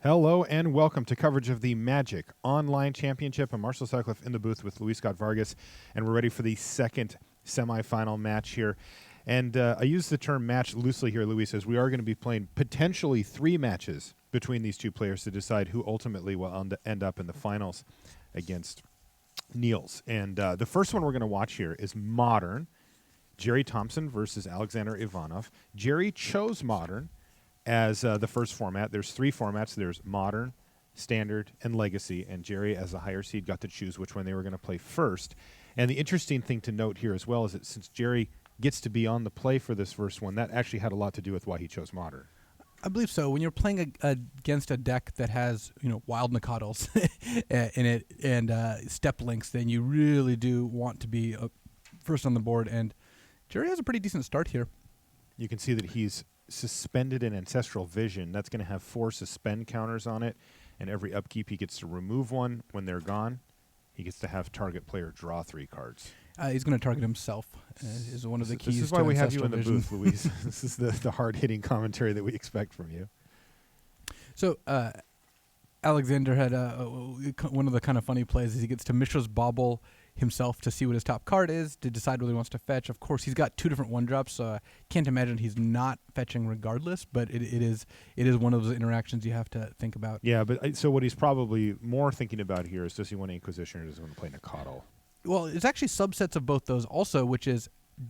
Hello and welcome to coverage of the Magic Online Championship. I'm Marshall Sutcliffe in the booth with Luis Scott Vargas, and we're ready for the second semifinal match here. And I use the term match loosely here, Luis, as we are going to be playing potentially 3 matches between these two players to decide who ultimately will end up in the finals against Niels. And the first one we're going to watch here is Modern, Gerry Thompson versus Alexander Ivanov. Gerry chose Modern as the first format. There's 3 formats. There's Modern, Standard, and Legacy, and Gerry, as a higher seed, got to choose which one they were going to play first. And the interesting thing to note here as well is that since Gerry gets to be on the play for this first one, that actually had a lot to do with why he chose Modern. I believe so. When you're playing against a deck that has, wild Nakados in it and step links, then you really do want to be first on the board. And Gerry has a pretty decent start here. You can see that he's suspended an Ancestral Vision. That's going to have 4 suspend counters on it, and every upkeep he gets to remove one. When they're gone, he gets to have target player draw 3 cards. He's going to target himself is one of the keys. This is why we have you in the Vision. booth, Luis. This is the hard-hitting commentary that we expect from you. So Alexander had one of the kind of funny plays is he gets to Mishra's Bauble himself to see what his top card is, to decide whether he wants to fetch. Of course, he's got 2 different 1-drops, so I can't imagine he's not fetching regardless, but it is one of those interactions you have to think about. Yeah, but so what he's probably more thinking about here is, does he want Inquisition or does he want to play Nakatl? Well, it's actually subsets of both those also, which is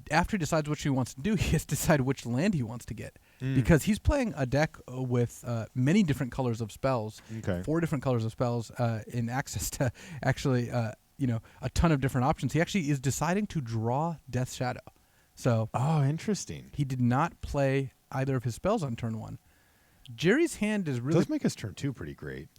after he decides what he wants to do, he has to decide which land he wants to get. Because he's playing a deck with many different colors of spells, 4 different colors of spells, in access to actually a ton of different options. He actually is deciding to draw Death Shadow. So, interesting. He did not play either of his spells on turn 1. Gerry's hand is really... It does make his turn 2 pretty great.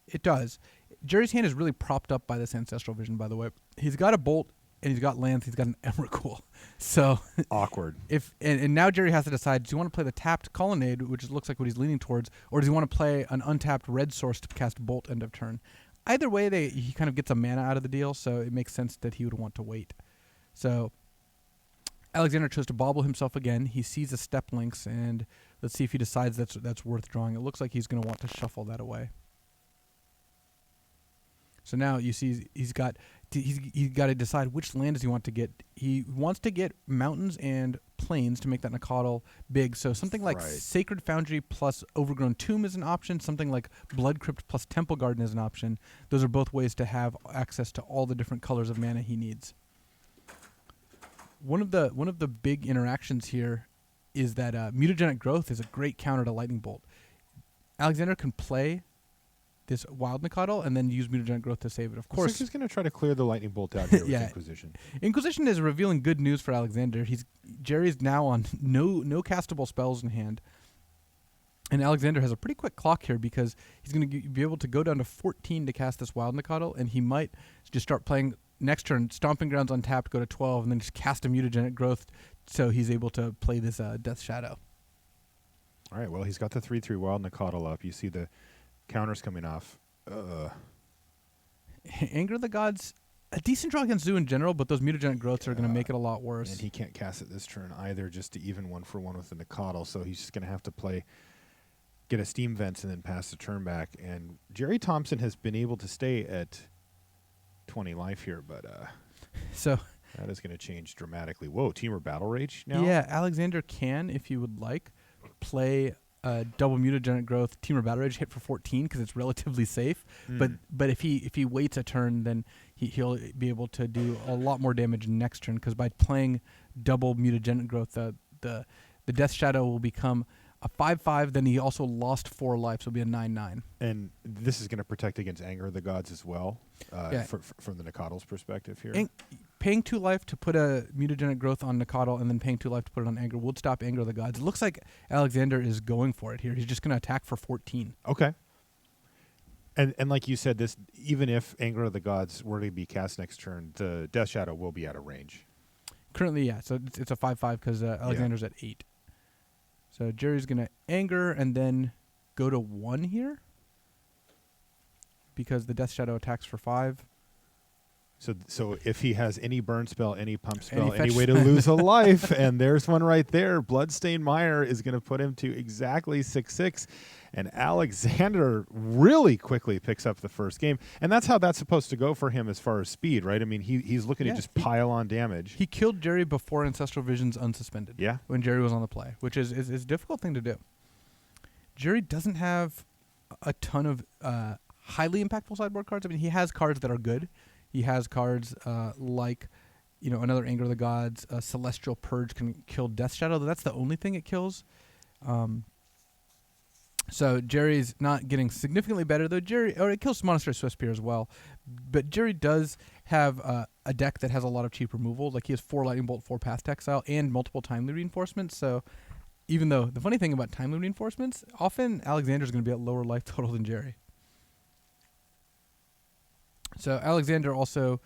It does. Gerry's hand is really propped up by this Ancestral Vision, by the way. He's got a Bolt, and he's got lands. He's got an Emrakul. So... Awkward. And now Gerry has to decide, does he want to play the tapped Colonnade, which looks like what he's leaning towards, or does he want to play an untapped red source to cast Bolt end of turn? Either way, he kind of gets a mana out of the deal, so it makes sense that he would want to wait. So Alexander chose to bobble himself again. He sees the step links, and let's see if he decides that's worth drawing. It looks like he's going to want to shuffle that away. So now you see he's got to decide which land does he want to get. He wants to get mountains and plains to make that Nakatl big. So something like Sacred Foundry plus Overgrown Tomb is an option. Something like Blood Crypt plus Temple Garden is an option. Those are both ways to have access to all the different colors of mana he needs. One of the big interactions here is that Mutagenic Growth is a great counter to Lightning Bolt. Alexander can play this wild Nakatl and then use Mutagenic Growth to save it. Of course, he's going to try to clear the Lightning Bolt out here with Inquisition. Inquisition is revealing good news for Alexander. Gerry's now on no castable spells in hand, and Alexander has a pretty quick clock here because he's going to be able to go down to 14 to cast this wild Nakatl, and he might just start playing next turn Stomping Grounds untapped, go to 12, and then just cast a Mutagenic Growth, so he's able to play this Death Shadow. All right. Well, he's got the 3/3 wild Nakatl up. You see the counters coming off. Anger of the Gods, a decent draw against Zoo in general, but those Mutagenic Growths are going to make it a lot worse. And he can't cast it this turn either, just to even 1-for-1 with the Nakatl, so he's just going to have to get a Steam Vents and then pass the turn back. And Gerry Thompson has been able to stay at 20 life here, but so that is going to change dramatically. Whoa, Temur Battle Rage now? Yeah, Alexander can, if you would like, play double Mutagenic Growth, Temur Battle Rage, hit for 14 because it's relatively safe. But if he waits a turn, then he'll be able to do a lot more damage next turn because by playing double Mutagenic Growth, the Death Shadow will become a 5/5. Then he also lost 4 life, so it'll be a 9/9. And this is going to protect against Anger of the Gods as well, from the Nakatl's perspective here. Paying 2 life to put a Mutagenic Growth on Nakatl and then paying 2 life to put it on Anger would stop Anger of the Gods. It looks like Alexander is going for it here. He's just going to attack for 14. Okay. And like you said, this even if Anger of the Gods were to be cast next turn, the Death Shadow will be out of range. Currently, yeah. So it's a 5/5 because Alexander's at 8. So Gerry's going to Anger and then go to 1 here because the Death Shadow attacks for 5. So if he has any burn spell, any pump Any spell, any fetch- way to lose a life, and there's one right there, Bloodstained Mire is going to put him to exactly 6-6. And Alexander really quickly picks up the first game. And that's how that's supposed to go for him as far as speed, right? I mean, he's looking to just pile on damage. He killed Gerry before Ancestral Vision's unsuspended. Yeah. When Gerry was on the play, which is a difficult thing to do. Gerry doesn't have a ton of highly impactful sideboard cards. I mean, he has cards that are good. He has cards like, another Anger of the Gods, Celestial Purge can kill Death Shadow. That's the only thing it kills. So Gerry's not getting significantly better, though. It kills Monastery Swift Spear as well. But Gerry does have a deck that has a lot of cheap removal. Like he has 4 Lightning Bolt, 4 Path Exile, and multiple Timely Reinforcements. So even though the funny thing about Timely Reinforcements, often Alexander's going to be at lower life total than Gerry. So Alexander also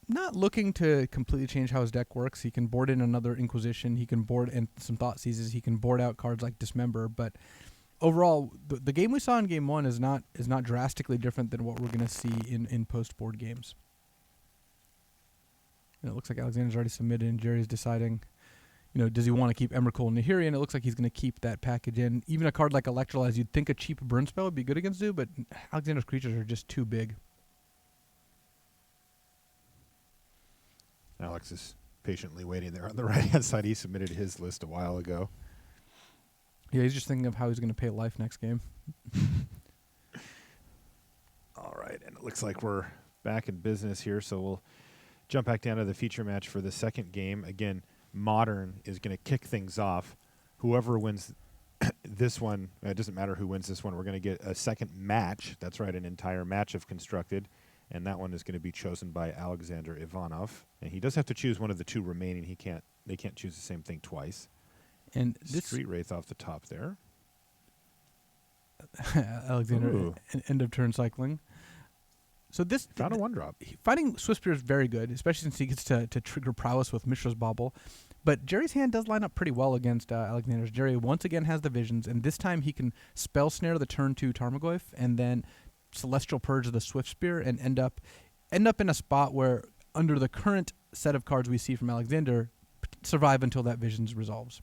not looking to completely change how his deck works. He can board in another Inquisition. He can board in some Thought Seizes. He can board out cards like Dismember. But overall, the game we saw in Game 1 is not drastically different than what we're going to see in post-board games. And it looks like Alexander's already submitted, and Gerry's deciding, does he want to keep Emrakul and Nahiri? And it looks like he's going to keep that package in. Even a card like Electrolyze, you'd think a cheap burn spell would be good against Zoo, but Alexander's creatures are just too big. Alex is patiently waiting there on the right-hand side. He submitted his list a while ago. Yeah, he's just thinking of how he's going to pay life next game. All right, and it looks like we're back in business here, so we'll jump back down to the feature match for the second game. Again, Modern is going to kick things off. Whoever wins this one, it doesn't matter who wins this one, we're going to get a second match. That's right, an entire match of Constructed. And that one is going to be chosen by Alexander Ivanov. And he does have to choose one of the 2 remaining. They can't choose the same thing twice. And this Street Wraith off the top there. Alexander end of turn cycling. So this found a 1-drop. Fighting Swiftspear is very good, especially since he gets to trigger prowess with Mishra's Bauble. But Gerry's hand does line up pretty well against Alexander's. Gerry once again has the visions, and this time he can spell snare the turn 2 Tarmogoyf and then Celestial Purge the Swiftspear and end up in a spot where, under the current set of cards we see from Alexander, survive until that visions resolves.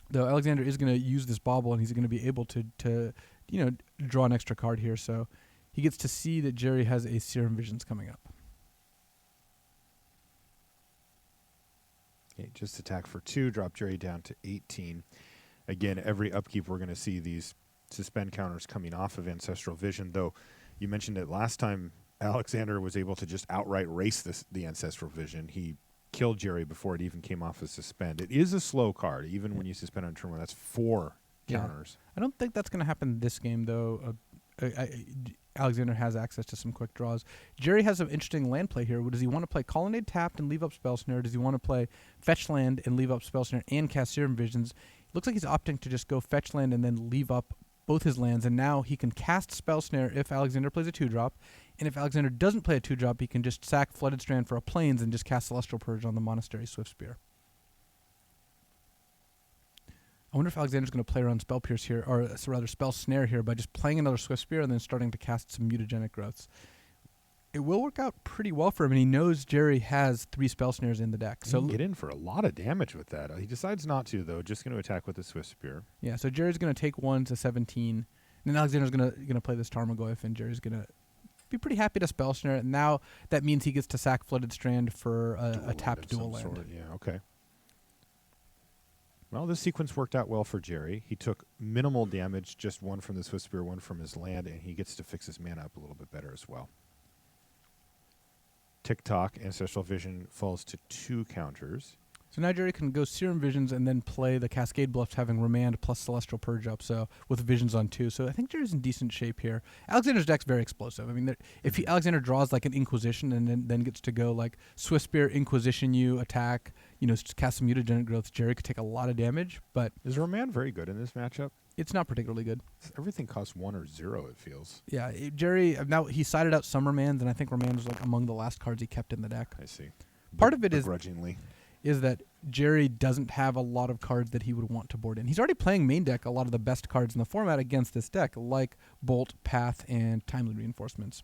Though Alexander is going to use this bauble, and he's going to be able to draw an extra card here, so he gets to see that Gerry has a Serum Visions coming up. Okay, just attack for 2, drop Gerry down to 18. Again, every upkeep we're going to see these suspend counters coming off of Ancestral Vision, though you mentioned it last time Alexander was able to just outright race the Ancestral Vision. He killed Gerry before it even came off as suspend. It is a slow card, even when you suspend on turn 1. That's 4 counters. I don't think that's going to happen this game, though. Alexander has access to some quick draws. Gerry has some interesting land play here. Does he want to play Colonnade tapped and leave up Spell Snare? Does he want to play Fetch Land and leave up Spell Snare and cast Serum Visions? Looks like he's opting to just go Fetch Land and then leave up both his lands, and now he can cast Spell Snare if Alexander plays a 2-drop, and if Alexander doesn't play a 2-drop, he can just sack Flooded Strand for a Plains and just cast Celestial Purge on the Monastery Swiftspear. I wonder if Alexander's going to play around Spell Pierce here, or rather Spell Snare here, by just playing another Swiftspear and then starting to cast some mutagenic growths. It will work out pretty well for him, and he knows Gerry has 3 Spell Snares in the deck. So get in for a lot of damage with that. He decides not to, though, just going to attack with the Swiftspear. Yeah, so Gerry's going to take 1 to 17, and then Alexander's going to play this Tarmogoyf, and Gerry's going to be pretty happy to Spell Snare. And now that means he gets to sack Flooded Strand for a tapped dual land. Sort. Yeah, okay. Well, this sequence worked out well for Gerry. He took minimal damage, just 1 from the Swiftspear, 1 from his land, and he gets to fix his mana up a little bit better as well. Tick-tock, Ancestral Vision falls to 2 counters. So now Gerry can go Serum Visions and then play the Cascade Bluffs, having Remand plus Celestial Purge up, so with Visions on 2. So I think Gerry's in decent shape here. Alexander's deck's very explosive. I mean, if Alexander draws like an Inquisition and then gets to go like Swiftspear, Inquisition you, attack, cast some mutagenic growth, Gerry could take a lot of damage. But is Remand very good in this matchup? It's not particularly good. Everything costs 1 or 0, it feels. Yeah, Gerry, now he sided out some Remands, and I think Remand was like among the last cards he kept in the deck. I see. Part of it is that Gerry doesn't have a lot of cards that he would want to board in. He's already playing main deck a lot of the best cards in the format against this deck, like Bolt, Path, and Timely Reinforcements.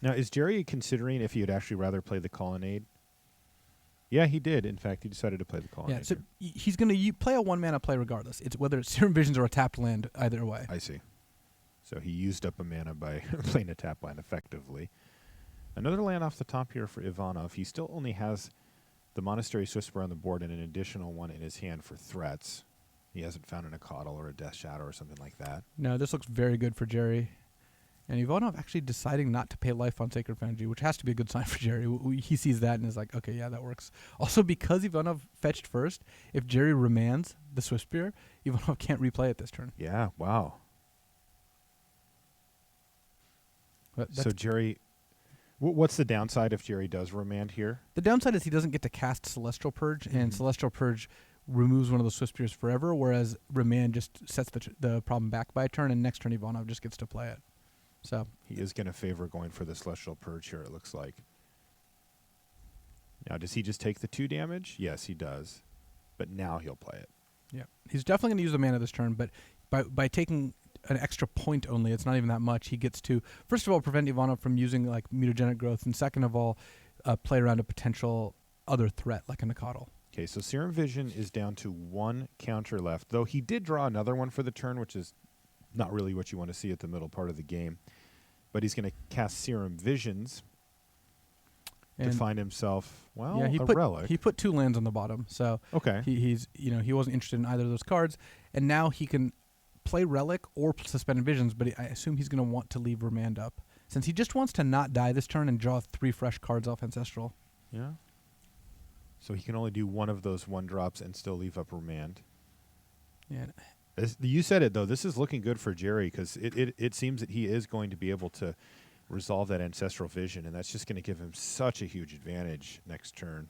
Now, is Gerry considering if he would actually rather play the Colonnade? Yeah, he did. In fact, he decided to play the Colonnade. Yeah, so he's going to play a 1-mana play regardless. It's whether it's Serum Visions or a tapped land, either way. I see. So he used up a mana by playing a tap land effectively. Another land off the top here for Ivanov. He still only has the Monastery Swiftspear on the board and an additional one in his hand for threats. He hasn't found an Acatl or a Death Shadow or something like that. No, this looks very good for Gerry. And Ivanov actually deciding not to pay life on Sacred Foundry, which has to be a good sign for Gerry. He sees that and is like, okay, yeah, that works. Also, because Ivanov fetched first, if Gerry remands the Swiftspear, Ivanov can't replay it this turn. Yeah, wow. So Gerry, what's the downside if Gerry does remand here? The downside is he doesn't get to cast Celestial Purge, and Celestial Purge removes one of those Swiftspears forever, whereas remand just sets the problem back by a turn, and next turn Ivanov just gets to play it. So he is going to favor going for the Celestial Purge here, it looks like. Now, does he just take the 2 damage? Yes, he does. But now he'll play it. Yeah, he's definitely going to use the mana this turn, but by taking an extra point only, it's not even that much. He gets to, first of all, prevent Ivanov from using like mutagenic growth, and second of all, play around a potential other threat like an Acatl. Okay, so Serum Vision is down to 1 counter left, though he did draw another one for the turn, which is not really what you want to see at the middle part of the game. But he's going to cast Serum Visions to find himself, well, yeah, a relic. He put 2 lands on the bottom, so okay. He wasn't interested in either of those cards, and now he can play Relic or Suspended Visions, but I assume he's going to want to leave Remand up, since he just wants to not die this turn and draw 3 fresh cards off Ancestral. Yeah. So he can only do one of those 1-drops and still leave up Remand. Yeah. You said it, though. This is looking good for Gerry because it seems that he is going to be able to resolve that Ancestral Vision, and that's just going to give him such a huge advantage next turn.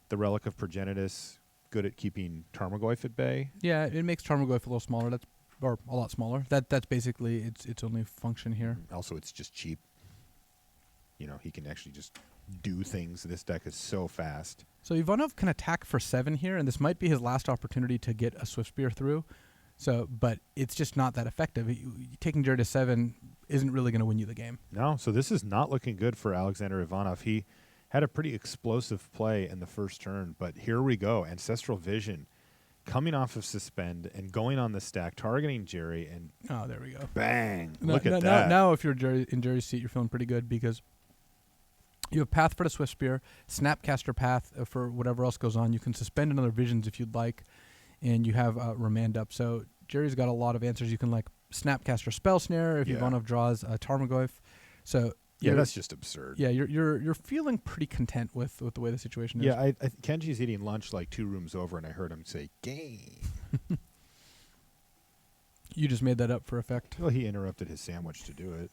The Relic of Progenitus, good at keeping Tarmogoyf at bay. Yeah, it makes Tarmogoyf a little smaller. Or a lot smaller. That's basically its only function here. Also, it's just cheap. He can actually just do things. This deck is so fast. So Ivanov can attack for 7 here, and this might be his last opportunity to get a Swiftspear through. But it's just not that effective. Taking Gerry to 7 isn't really going to win you the game. No, so this is not looking good for Alexander Ivanov. He had a pretty explosive play in the first turn, but here we go. Ancestral Vision coming off of Suspend and going on the stack, targeting Gerry, and oh, there we go. Bang! Look at that. Now if you're in Gerry's seat, you're feeling pretty good because you have Path for the Swiftspear, Snapcaster Path for whatever else goes on. You can suspend another Visions if you'd like, and you have Remand up. So Gerry's got a lot of answers. You can like Snapcaster Spell Snare if Ivanov draws Tarmogoyf. So yeah, that's just absurd. Yeah, you're feeling pretty content with the way the situation is. Yeah, Kenji's eating lunch like 2 rooms over, and I heard him say "game." You just made that up for effect. Well, he interrupted his sandwich to do it.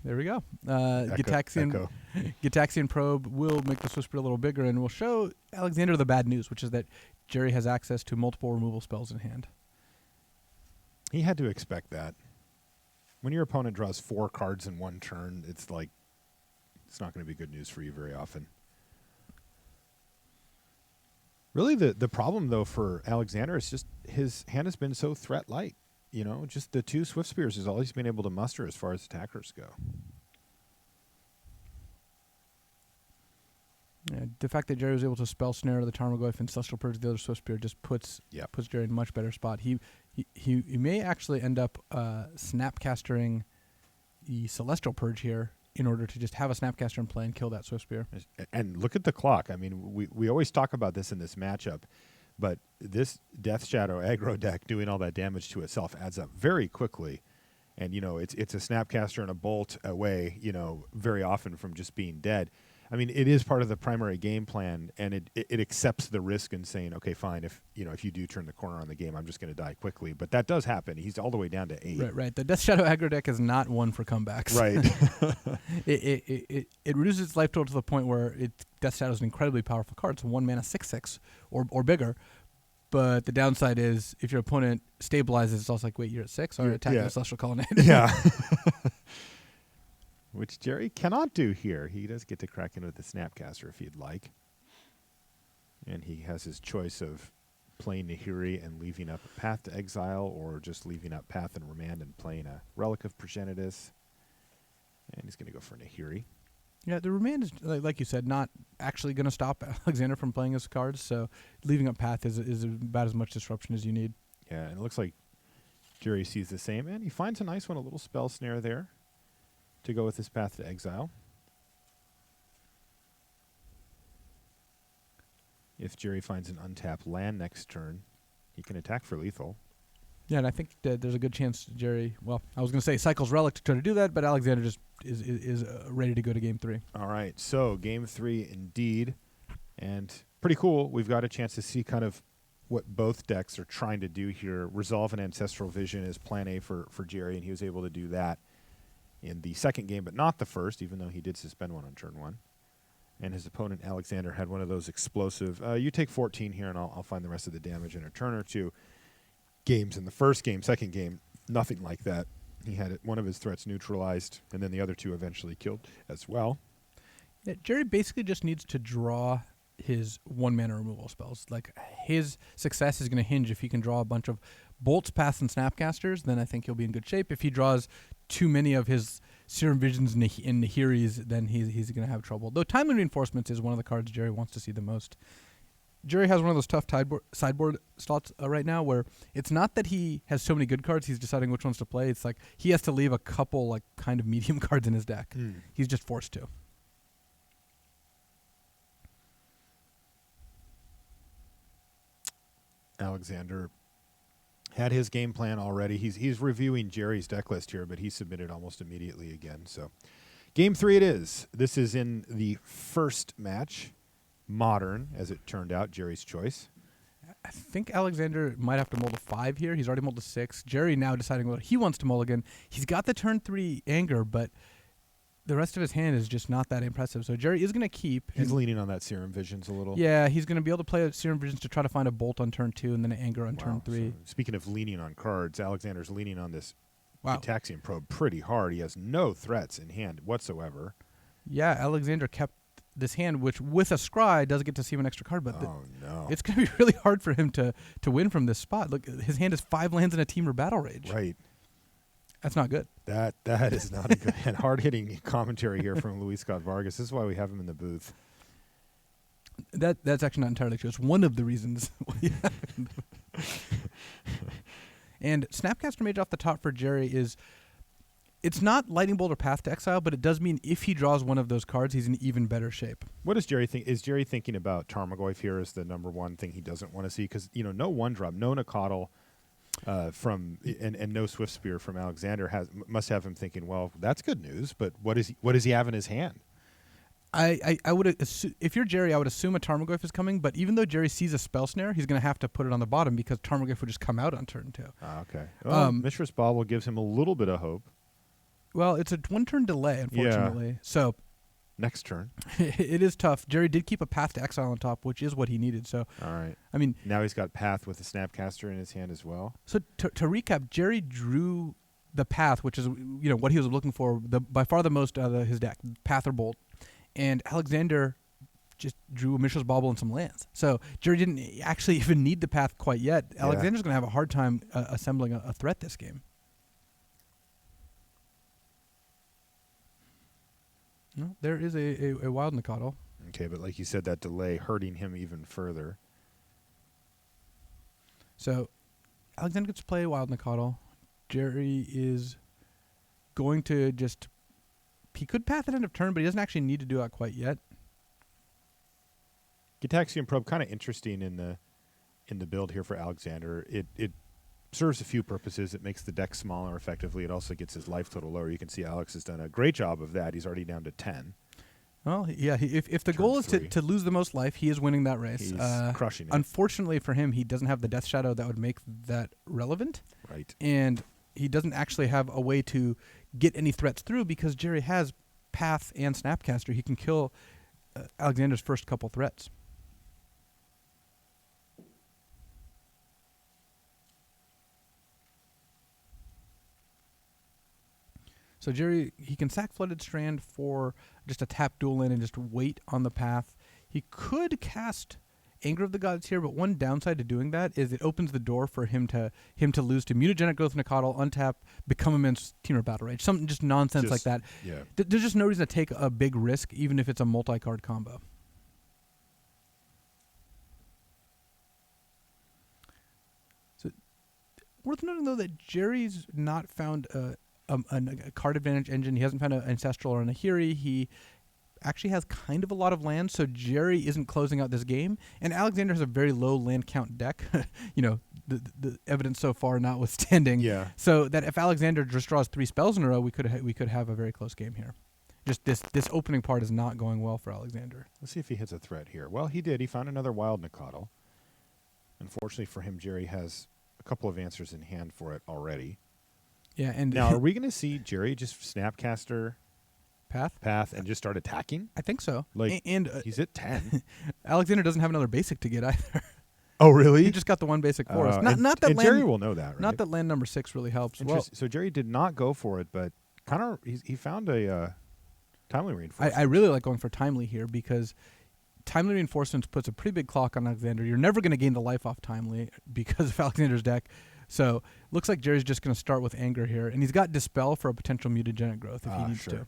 There we go. Echo. Gitaxian Probe will make the Swiftspear a little bigger, and will show Alexander the bad news, which is that Gerry has access to multiple removal spells in hand. He had to expect that. When your opponent draws 4 cards in one turn, it's like it's not going to be good news for you very often. Really, the problem, though, for Alexander is just his hand has been so threat light. Just the 2 Swiftspears is all he's been able to muster as far as attackers go. Yeah, the fact that Gerry was able to Spell Snare the Tarmogoyf and Celestial Purge the other Swiftspear just puts Gerry in a much better spot. He may actually end up Snapcastering the Celestial Purge here in order to just have a Snapcaster in play and kill that Swiftspear. And look at the clock. I mean, we always talk about this in this matchup, but this Death Shadow aggro deck doing all that damage to itself adds up very quickly. And, it's a Snapcaster and a Bolt away, very often from just being dead. I mean, it is part of the primary game plan, and it accepts the risk in saying, okay, fine, if you do turn the corner on the game, I'm just going to die quickly. But that does happen. He's all the way down to 8. Right. The Death Shadow aggro deck is not one for comebacks. Right. it reduces its life total to the point where Death Shadow is an incredibly powerful card. It's a 1-mana 6/6 or bigger. But the downside is if your opponent stabilizes, it's also like, wait, you're at 6? Or attacking the Celestial Colonnade. Yeah. Which Gerry cannot do here. He does get to crack into the Snapcaster if he'd like. And he has his choice of playing Nahiri and leaving up a Path to Exile, or just leaving up Path and Remand and playing a Relic of Progenitus. And he's going to go for Nahiri. Yeah, the Remand is, like you said, not actually going to stop Alexander from playing his cards, so leaving up Path is about as much disruption as you need. Yeah, and it looks like Gerry sees the same, and he finds a nice one, a little Spell Snare there to go with his Path to Exile. If Gerry finds an untapped land next turn, he can attack for lethal. Yeah, and I think that there's a good chance Gerry, well, I was going to say cycles Relic to try to do that, but Alexander just is ready to go to Game 3. All right, so Game 3 indeed, and pretty cool. We've got a chance to see kind of what both decks are trying to do here. Resolve and Ancestral Vision is plan A for Gerry, and he was able to do that in the second game, but not the first, even though he did suspend one on turn 1. And his opponent, Alexander, had one of those explosive, you take 14 here, and I'll find the rest of the damage in a turn or two. Games in the first game, second game, nothing like that. He had one of his threats neutralized, and then the other two eventually killed as well. Yeah, Gerry basically just needs to draw his 1-mana removal spells. Like, his success is going to hinge if he can draw a bunch of Bolts, Paths, and Snapcasters, then I think he'll be in good shape. If he draws too many of his Serum Visions and Nahiris, then he's going to have trouble. Though Timely Reinforcements is one of the cards Gerry wants to see the most. Gerry has one of those tough sideboard slots right now where it's not that he has so many good cards, he's deciding which ones to play. It's like he has to leave a couple like kind of medium cards in his deck. He's just forced to. Alexander had his game plan already. He's reviewing Gerry's deck list here, but he submitted almost immediately again. So Game 3 it is. This is in the first match. Modern, as it turned out, Gerry's choice. I think Alexander might have to mold a 5 here. He's already molded a 6. Gerry now deciding what he wants to mulligan. He's got the turn 3 anger, but the rest of his hand is just not that impressive. So Gerry is going to keep. He's leaning on that Serum Visions a little. Yeah, he's going to be able to play Serum Visions to try to find a Bolt on turn 2 and then an anger on turn 3. So speaking of leaning on cards, Alexander's leaning on this Wow. Gitaxian Probe pretty hard. He has no threats in hand whatsoever. Yeah, Alexander kept this hand, which with a Scry does get to see an extra card, but no, it's going to be really hard for him to win from this spot. Look, his hand is 5 lands in a Temur Battle Rage. Right. That's not good. That is not a good and hard-hitting commentary here from Luis Scott Vargas. This is why we have him in the booth. That's actually not entirely true. It's one of the reasons. And Snapcaster Mage off the top for Gerry is, it's not Lightning Bolt or Path to Exile, but it does mean if he draws one of those cards, he's in even better shape. What does Gerry think? Is Gerry thinking about Tarmogoyf here as the number one thing he doesn't want to see? Because, no 1-drop, no Nacatl and no Swift Spear from Alexander must have him thinking, well, that's good news, but what does he have in his hand? I would if you're Gerry, I would assume a Tarmogoyf is coming, but even though Gerry sees a Spell Snare, he's going to have to put it on the bottom because Tarmogoyf would just come out on turn 2. Okay. Well, Mishra's Bauble gives him a little bit of hope. Well, it's a 1-turn delay, unfortunately. Yeah. So next turn. It is tough. Gerry did keep a Path to Exile on top, which is what he needed. So all right. I mean, now he's got Path with the Snapcaster in his hand as well. So to recap, Gerry drew the Path, which is what he was looking for, by far the most out of his deck, Path or Bolt. And Alexander just drew a Mishra's Bauble and some lands. So Gerry didn't actually even need the Path quite yet. Yeah. Alexander's going to have a hard time assembling a threat this game. No, there is a Wild Nacatl. Okay, but like you said, that delay hurting him even further. So Alexander gets to play Wild Nacatl. Gerry is going to just... He could Path at end of turn, but he doesn't actually need to do that quite yet. Gitaxian Probe, kind of interesting in the build here for Alexander. It serves a few purposes. It makes the deck smaller effectively. It also gets his life total lower. You can see Alex has done a great job of that. He's already down to 10. Well, yeah, if the goal is to lose the most life, he is winning that race. He's crushing it. Unfortunately for him, he doesn't have the Death Shadow that would make that relevant. Right. And he doesn't actually have a way to get any threats through because Gerry has Path and Snapcaster. He can kill Alexander's first couple threats. So Gerry, he can sack Flooded Strand for just a tap dual in and just wait on the Path. He could cast Anger of the Gods here, but one downside to doing that is it opens the door for him to lose to Mutagenic Growth, Nicodle, untap, become immense Teamer Battle Rage. Something just nonsense like that. Yeah. There's just no reason to take a big risk, even if it's a multi-card combo. So, worth noting, though, that Gerry's not found a card advantage engine. He hasn't found an Ancestral or an Ahiri. He actually has kind of a lot of lands, so Gerry isn't closing out this game. And Alexander has a very low land count deck. The evidence so far notwithstanding. Yeah. So that if Alexander just draws 3 spells in a row, we could have a very close game here. Just this opening part is not going well for Alexander. Let's see if he hits a threat here. Well, he did. He found another wild Nicodle. Unfortunately for him, Gerry has a couple of answers in hand for it already. Yeah, and now are we going to see Gerry just Snapcaster Path and just start attacking? I think so. Like, and he's at 10. Alexander doesn't have another basic to get either. Oh, really? He just got the one basic for us. And Gerry will know that, right? Not that land number 6 really helps. Well, so Gerry did not go for it, but kind of he found a timely reinforcement. I really like going for timely here because timely reinforcements puts a pretty big clock on Alexander. You're never going to gain the life off timely because of Alexander's deck. So looks like Gerry's just going to start with anger here, and he's got Dispel for a potential Mutagenic Growth if he needs to.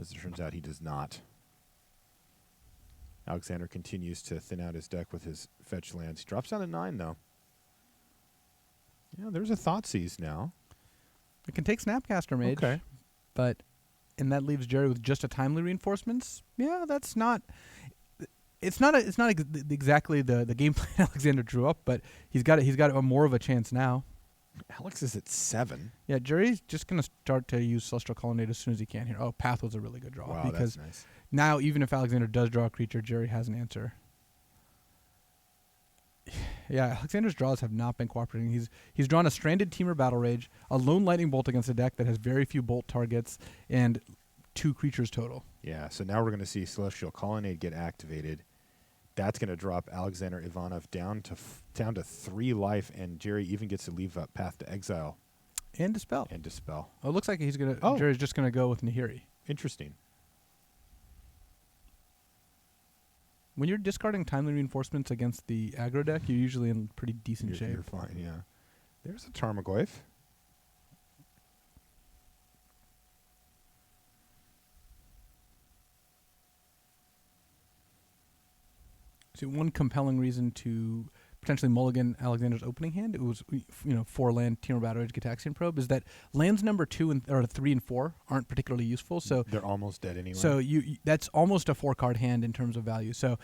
As it turns out, he does not. Alexander continues to thin out his deck with his fetch lands. He drops down to 9, though. Yeah, there's a Thoughtseize now. It can take Snapcaster Mage. Okay. And that leaves Gerry with just a timely reinforcements. Yeah, that's not. It's not exactly the game plan Alexander drew up, but he's got a more of a chance now. Alex is at 7. Yeah, Gerry's just going to start to use Celestial Colonnade as soon as he can here. Oh, Path was a really good draw. Wow, because that's nice. now, even if Alexander does draw a creature, Gerry has an answer. Yeah, Alexander's draws have not been cooperating. He's drawn a Stranded Teamer Battle Rage, a Lone Lightning Bolt against a deck that has very few bolt targets, and 2 creatures total. Yeah, so now we're going to see Celestial Colonnade get activated. That's going to drop Alexander Ivanov down to 3 life, and Gerry even gets to leave up Path to Exile. And Dispel. Oh, it looks like Gerry's just going to go with Nahiri. Interesting. When you're discarding timely reinforcements against the aggro deck, you're usually in pretty decent shape. You're fine, yeah. There's a Tarmogoyf. So one compelling reason to potentially mulligan Alexander's opening hand, it was 4 land Teamer Battle Rage Gitaxian Probe, is that lands number 2 or 3 and 4 aren't particularly useful. So they're almost dead anyway. So that's almost a 4-card hand in terms of value. So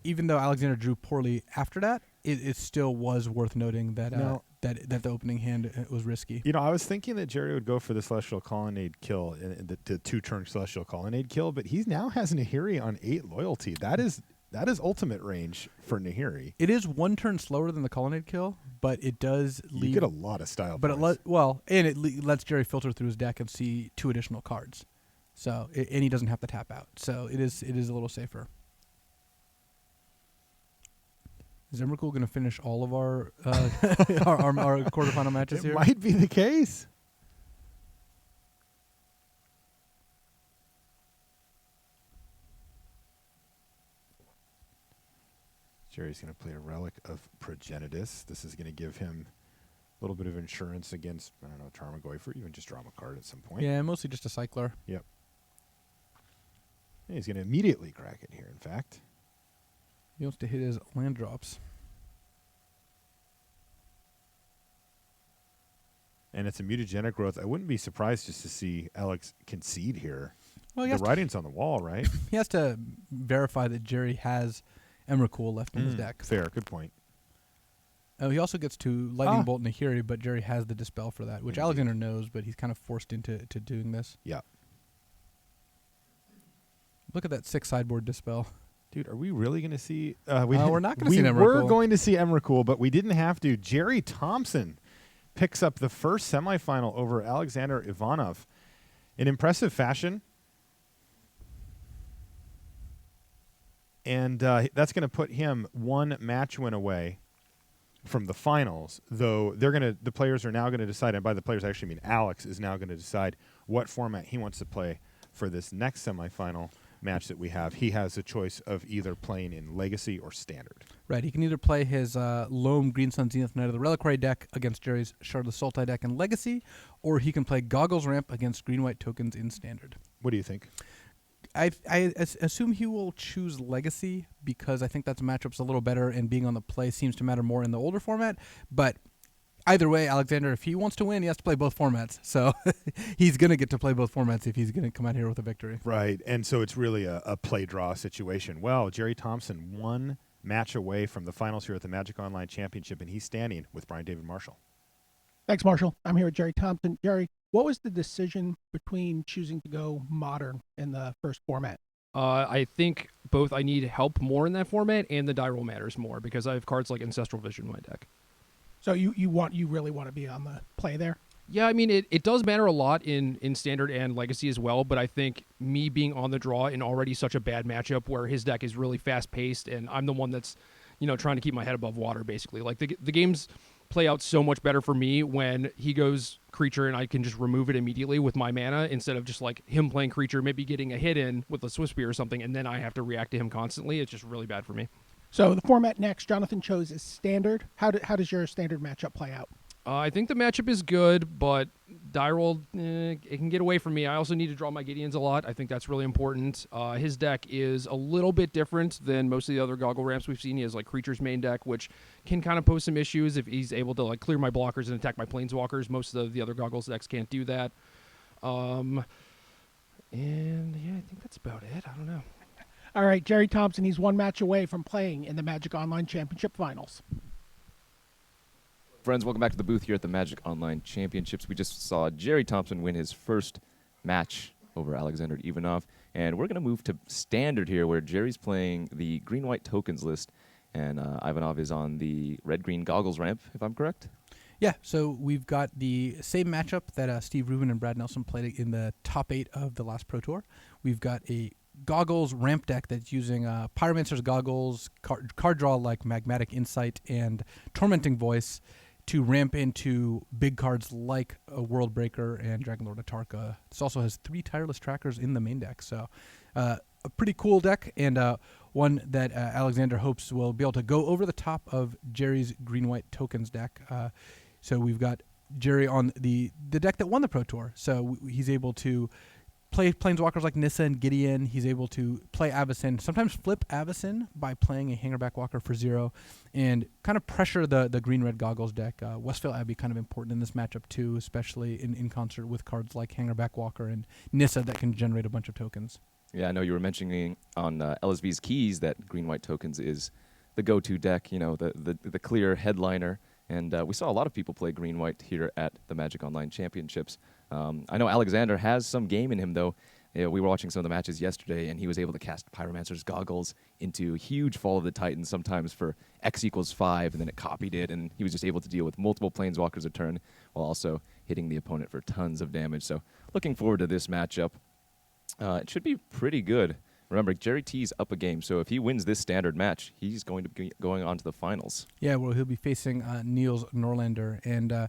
even though Alexander drew poorly after that, it still was worth noting that that the opening hand was risky. I was thinking that Gerry would go for the Celestial Colonnade kill, the 2-turn Celestial Colonnade kill, but he now has Nahiri on 8 loyalty. That is ultimate range for Nahiri. It is 1 turn slower than the Colonnade kill, but it does leave. You get a lot of style points. It lets Gerry filter through his deck and see 2 additional cards. So and he doesn't have to tap out. So it is a little safer. Is Emrakul going to finish all of our our quarterfinal matches here? It might be the case. Gerry's going to play a Relic of Progenitus. This is going to give him a little bit of insurance against, Tarmogoyf, or even just draw him a card at some point. Yeah, mostly just a cycler. Yep. And he's going to immediately crack it here, in fact. He wants to hit his land drops. And it's a Mutagenic Growth. I wouldn't be surprised just to see Alex concede here. Well, the writing's on the wall, right? He has to verify that Gerry has Emrakul left in his deck. Fair, good point. Oh, he also gets to Lightning Bolt Nahiri, but Gerry has the Dispel for that, which Indeed. Alexander knows, but he's kind of forced into doing this. Yeah. Look at that 6 sideboard Dispel. Dude, are we really going to see... we're not going to see Emrakul. We were going to see Emrakul, but we didn't have to. Gerry Thompson picks up the first semifinal over Alexander Ivanov in impressive fashion. And that's going to put him 1 match win away from the finals, though the players are now going to decide, and by the players I actually mean Alex is now going to decide what format he wants to play for this next semifinal match that we have, he has a choice of either playing in Legacy or Standard. Right, he can either play his Loam Green Sun Zenith Knight of the Reliquary deck against Jerry's Shard of the Sultai deck in Legacy, or he can play Goggles Ramp against green-white tokens in Standard. What do you think? I assume he will choose Legacy because I think that matchup's a little better, and being on the play seems to matter more in the older format. But either way, Alexander, if he wants to win, he has to play both formats. So he's going to get to play both formats if he's going to come out here with a victory. Right, and so it's really a play-draw situation. Well, Gerry Thompson, one match away from the finals here at the Magic Online Championship, and he's standing with Brian David Marshall. Thanks, Marshall. I'm here with Gerry Thompson. Gerry, what was the decision between choosing to go Modern in the first format? I think both I need help more in that format, and the die roll matters more because I have cards like Ancestral Vision in my deck. So you really want to be on the play there? Yeah, I mean, it does matter a lot in Standard and Legacy as well, but I think me being on the draw in already such a bad matchup where his deck is really fast-paced and I'm the one that's, trying to keep my head above water, basically. Like, the games play out so much better for me when he goes creature and I can just remove it immediately with my mana instead of just, like, him playing creature, maybe getting a hit in with a Swift Spear or something, and then I have to react to him constantly. It's just really bad for me. So the format next, Jonathan chose is Standard. How does your Standard matchup play out? I think the matchup is good, but die roll, it can get away from me. I also need to draw my Gideons a lot. I think that's really important. His deck is a little bit different than most of the other Goggle Ramps we've seen. He has like Creature's main deck, which can kind of pose some issues if he's able to like clear my blockers and attack my Planeswalkers. Most of the other Goggles decks can't do that. And yeah, I think that's about it. I don't know. All right, Gerry Thompson, he's one match away from playing in the Magic Online Championship Finals. Friends, welcome back to the booth here at the Magic Online Championships. We just saw Gerry Thompson win his first match over Alexander Ivanov, and we're going to move to Standard here, where Jerry's playing the green-white tokens list, and Ivanov is on the red-green goggles ramp, if I'm correct. Yeah, so we've got the same matchup that Steve Rubin and Brad Nelson played in the top 8 of the last Pro Tour. We've got a Goggles ramp deck that's using Pyromancer's Goggles, card draw like Magmatic Insight, and Tormenting Voice to ramp into big cards like a World Breaker and Dragonlord Atarka. This also has 3 Tireless Trackers in the main deck, so a pretty cool deck, and one that Alexander hopes will be able to go over the top of Jerry's green-white tokens deck. So we've got Gerry on the deck that won the Pro Tour, so he's able to play Planeswalkers like Nissa and Gideon. He's able to play Avacyn, sometimes flip Avacyn by playing a Hangerback Walker for 0, and kind of pressure the green-red goggles deck. Westfield Abbey kind of important in this matchup too, especially in concert with cards like Hangerback Walker and Nissa that can generate a bunch of tokens. Yeah, I know you were mentioning on LSV's Keys that green-white tokens is the go-to deck, the clear headliner. And we saw a lot of people play green-white here at the Magic Online Championships. I know Alexander has some game in him, though. We were watching some of the matches yesterday, and he was able to cast Pyromancer's Goggles into huge Fall of the Titans, sometimes for X equals 5, and then it copied it, and he was just able to deal with multiple Planeswalkers a turn while also hitting the opponent for tons of damage. So looking forward to this matchup. It should be pretty good. Remember, Gerry T's up a game, so if he wins this Standard match, he's going to be going on to the finals. Yeah, well, he'll be facing Niels Norlander, and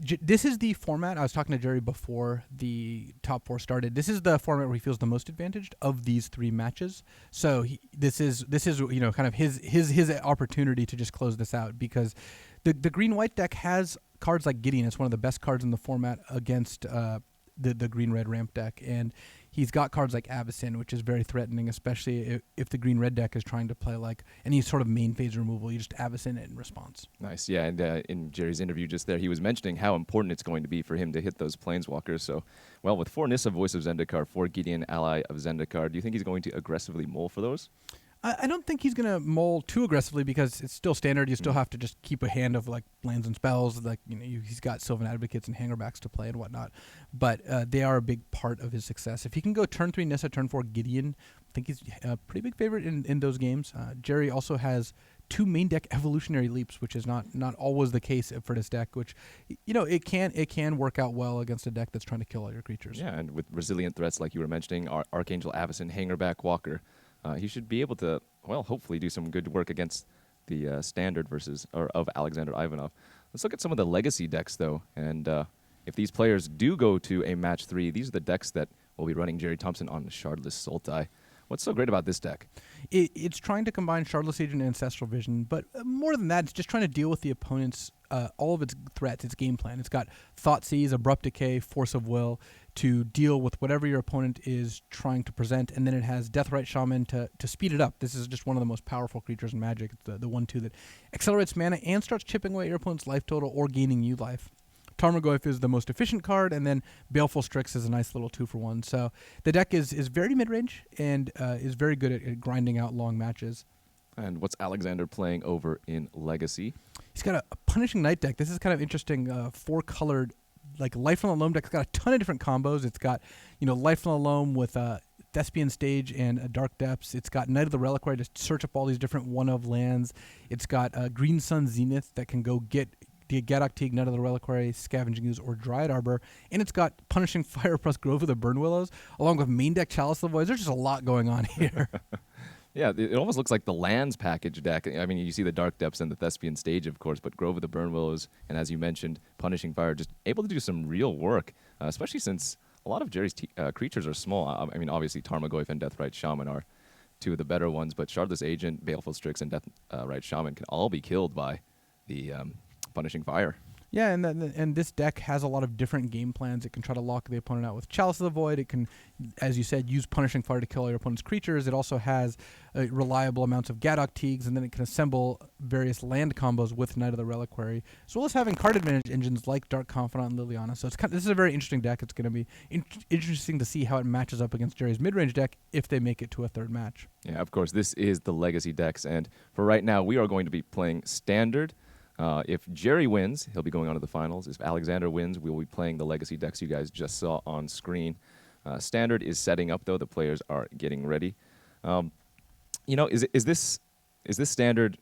this is the format. I was talking to Gerry before the top 4 started. This is the format where he feels the most advantaged of these 3 matches. So this is kind of his opportunity to just close this out, because the green-white deck has cards like Gideon. It's one of the best cards in the format against the green-red ramp deck, and he's got cards like Avacyn, which is very threatening, especially if the green-red deck is trying to play like any sort of main phase removal. You just Avacyn it in response. Nice, yeah, and in Jerry's interview just there, he was mentioning how important it's going to be for him to hit those Planeswalkers. So, well, with 4 Nissa, Voice of Zendikar, 4 Gideon, Ally of Zendikar, do you think he's going to aggressively mull for those? I don't think he's going to mull too aggressively, because it's still Standard. You still have to just keep a hand of like lands and spells. Like he's got Sylvan Advocates and Hangerbacks to play and whatnot. But they are a big part of his success. If he can go turn 3 Nissa, turn 4 Gideon, I think he's a pretty big favorite in those games. Gerry also has 2 main deck Evolutionary Leaps, which is not always the case for this deck. Which it can work out well against a deck that's trying to kill all your creatures. Yeah, and with resilient threats like you were mentioning, Archangel Avacyn, Hangerback Walker. He should be able to, well, hopefully do some good work against the Standard of Alexander Ivanov. Let's look at some of the legacy decks, though. And if these players do go to a match 3, these are the decks that will be running Gerry Thompson on Shardless Sultai. What's so great about this deck? It's trying to combine Shardless Agent and Ancestral Vision, but more than that, it's just trying to deal with the opponent's all of its threats, its game plan. It's got Thoughtseize, Abrupt Decay, Force of Will to deal with whatever your opponent is trying to present, and then it has Deathrite Shaman to speed it up. This is just one of the most powerful creatures in Magic. It's the 1/2 that accelerates mana and starts chipping away at your opponent's life total or gaining you life. Tarmogoyf is the most efficient card, and then Baleful Strix is a nice little 2-for-1. So the deck is very mid-range and is very good at grinding out long matches. And what's Alexander playing over in Legacy? He's got a Punishing Knight deck. This is kind of interesting. 4-colored, like Life from the Loam deck. It's got a ton of different combos. It's got, Life from the Loam with Thespian Stage and Dark Depths. It's got Knight of the Reliquary to search up all these different one-of lands. It's got Green Sun Zenith that can go get Gaddock Teeg, Knight of the Reliquary, Scavenging Ooze, or Dryad Arbor. And it's got Punishing Fire plus Grove of the Burn Willows, along with main deck Chalice of the Void. There's just a lot going on here. Yeah, it almost looks like the lands package deck. I mean, you see the Dark Depths and the Thespian Stage, of course, but Grove of the Burn Willows, and as you mentioned, Punishing Fire, just able to do some real work, especially since a lot of Jerry's creatures are small. I mean, obviously, Tarmogoyf and Deathrite Shaman are two of the better ones, but Shardless Agent, Baleful Strix, and Deathrite Shaman can all be killed by the Punishing Fire. Yeah, and this deck has a lot of different game plans. It can try to lock the opponent out with Chalice of the Void. It can, as you said, use Punishing Fire to kill all your opponent's creatures. It also has reliable amounts of Gaddock Teegs, and then it can assemble various land combos with Knight of the Reliquary, as well as having card advantage engines like Dark Confidant and Liliana. So this is a very interesting deck. It's going to be interesting to see how it matches up against Jerry's mid-range deck if they make it to a third match. Yeah, of course, this is the Legacy decks, and for right now, we are going to be playing Standard. If Gerry wins, he'll be going on to the finals. If Alexander wins, we'll be playing the Legacy decks you guys just saw on screen. Standard is setting up, though. The players are getting ready. Is this Standard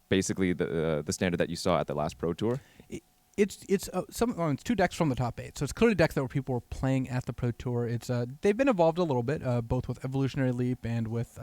basically the Standard that you saw at the last Pro Tour? It's two decks from the top 8, so it's clearly decks that people were playing at the Pro Tour. It's they've been evolved a little bit, both with Evolutionary Leap and with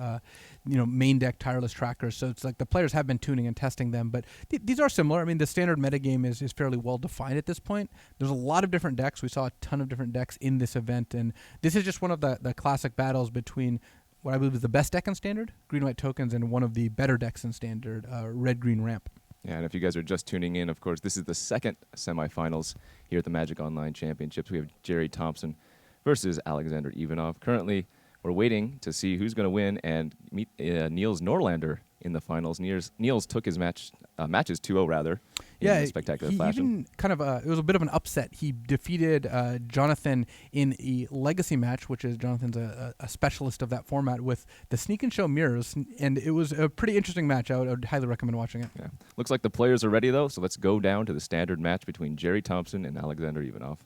main deck Tireless Trackers. So it's like the players have been tuning and testing them, but these are similar. I mean, the standard metagame is fairly well defined at this point. There's a lot of different decks. We saw a ton of different decks in this event, and this is just one of the classic battles between what I believe is the best deck in Standard, Green-White Tokens, and one of the better decks in Standard, Red-Green Ramp. Yeah, and if you guys are just tuning in, of course, this is the second semifinals here at the Magic Online Championships. We have Gerry Thompson versus Alexander Ivanov. Currently, we're waiting to see who's going to win and meet Niels Norlander in the finals. Niels took his matches 2-0 rather. Yeah, in spectacular he fashion. even kind of it was a bit of an upset. He defeated Jonathan in a legacy match, which is Jonathan's a specialist of that format, with the Sneak and Show mirrors, and it was a pretty interesting match. I would highly recommend watching it. Yeah. Looks like the players are ready, though, so let's go down to the standard match between Gerry Thompson and Alexander Ivanov.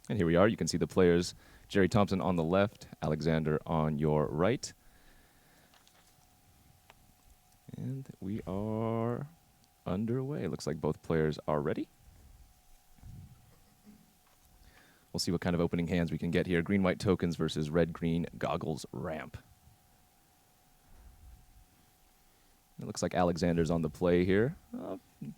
And here we are. You can see the players, Gerry Thompson on the left, Alexander on your right. And we are underway. Looks like both players are ready. We'll see what kind of opening hands we can get here. Green-White Tokens versus Red-Green Goggles Ramp. It looks like Alexander's on the play here.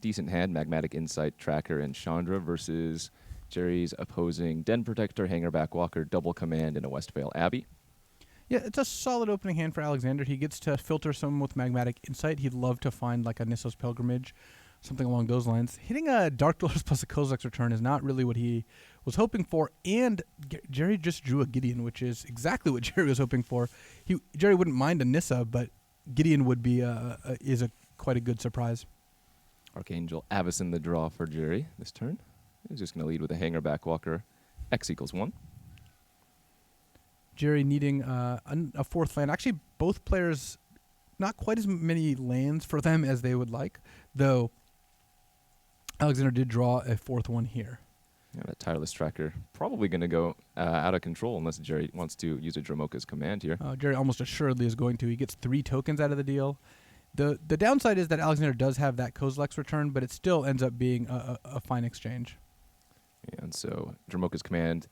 Decent hand, Magmatic Insight, Tracker, and Chandra versus Jerry's opposing Den Protector, Hangerback Walker, Double Command, and a Westvale Abbey. Yeah, it's a solid opening hand for Alexander. He gets to filter some with Magmatic Insight. He'd love to find like a Nissos Pilgrimage, something along those lines. Hitting a Dark Dwellers plus a Kozilek's Return is not really what he was hoping for, and Gerry just drew a Gideon, which is exactly what Gerry was hoping for. Gerry wouldn't mind a Nissa, but Gideon would be quite a good surprise. Archangel Avis in the draw for Gerry this turn. He's just going to lead with a Hangerback Walker, X=1. Gerry needing a fourth land. Actually, both players, not quite as many lands for them as they would like, though Alexander did draw a fourth one here. Yeah, that Tireless Tracker probably going to go out of control unless Gerry wants to use a Dromoka's command here. Gerry almost assuredly is going to. He gets 3 tokens out of the deal. The downside is that Alexander does have that Kozilek's Return, but it still ends up being a fine exchange. Yeah, and so Dromoka's command,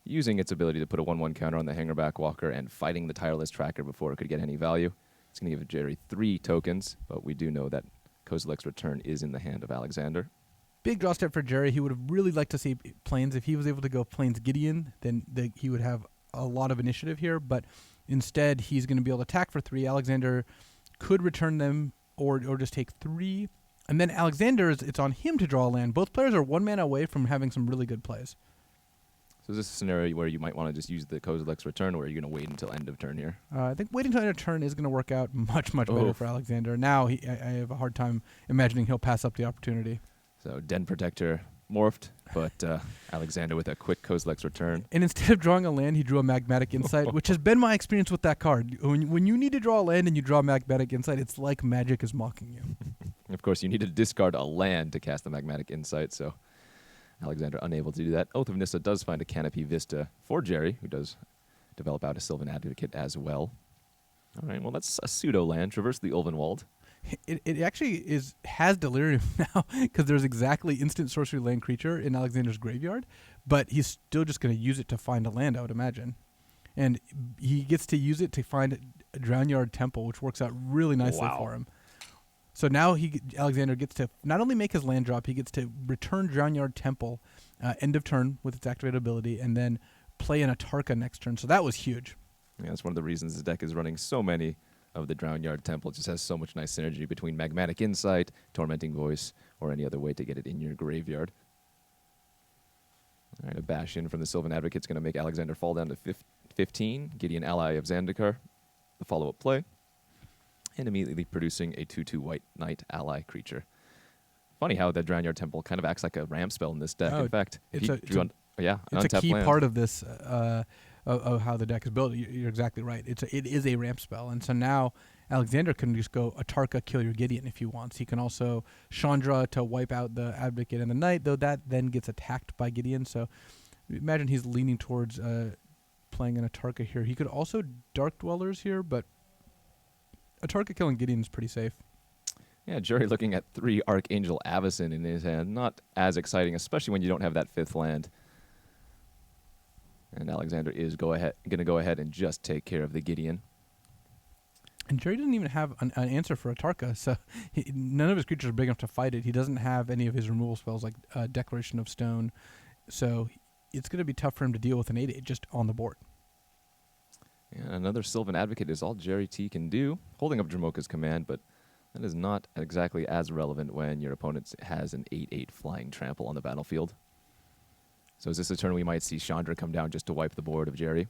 using its ability to put a 1/1 counter on the Hangerback Walker and fighting the Tireless Tracker before it could get any value. It's going to give Gerry 3 tokens, but we do know that Kozilek's Return is in the hand of Alexander. Big draw step for Gerry. He would have really liked to see Plains. If he was able to go Plains Gideon, then he would have a lot of initiative here. But instead, he's going to be able to attack for 3. Alexander could return them or just take 3. And then Alexander, it's on him to draw a land. Both players are 1 mana away from having some really good plays. So is this a scenario where you might want to just use the Kozilek's return, or are you going to wait until end of turn here? I think waiting until end of turn is going to work out much better for Alexander. Now I have a hard time imagining he'll pass up the opportunity. So Den Protector morphed, but Alexander with a quick Kozilek's return. And instead of drawing a land, he drew a Magmatic Insight, which has been my experience with that card. When you need to draw a land and you draw Magmatic Insight, it's like Magic is mocking you. Of course, you need to discard a land to cast the Magmatic Insight, so Alexander unable to do that. Oath of Nissa does find a Canopy Vista for Gerry, who does develop out a Sylvan Advocate as well. All right, well, that's a pseudo land. Traverse the Ulvenwald. It actually has Delirium now because there's exactly instant sorcery land creature in Alexander's graveyard, but he's still just going to use it to find a land, I would imagine. And he gets to use it to find a Drownyard Temple, which works out really nicely for him. So now Alexander gets to not only make his land drop, he gets to return Drownyard Temple end of turn with its activated ability, and then play an Atarka next turn. So that was huge. Yeah, that's one of the reasons the deck is running so many of the Drownyard Temple. It just has so much nice synergy between Magmatic Insight, Tormenting Voice, or any other way to get it in your graveyard. All right, a bash in from the Sylvan Advocate is going to make Alexander fall down to 15. Gideon Ally of Zendikar, the follow-up play, and immediately producing a 2/2 white knight ally creature. Funny how the Drownyard Temple kind of acts like a ramp spell in this deck. In fact, it's a key land. part of this of how the deck is built. You're exactly right. It is a ramp spell, and so now Alexander can just go Atarka, kill your Gideon if he wants. He can also Chandra to wipe out the Advocate and the Knight, though that then gets attacked by Gideon. So imagine he's leaning towards playing an Atarka here. He could also Dark Dwellers here, but Atarka killing Gideon is pretty safe. Yeah, Gerry looking at 3 Archangel Avacyn in his hand. Not as exciting, especially when you don't have that 5th land. And Alexander is going to go ahead and just take care of the Gideon. And Gerry doesn't even have an answer for Atarka, so none of his creatures are big enough to fight it. He doesn't have any of his removal spells like Declaration of Stone, so it's going to be tough for him to deal with an 8/8 just on the board. Yeah, another Sylvan Advocate is all Gerry T can do, holding up Dramoka's command, but that is not exactly as relevant when your opponent has an 8/8 flying trample on the battlefield. So is this a turn we might see Chandra come down just to wipe the board of Gerry?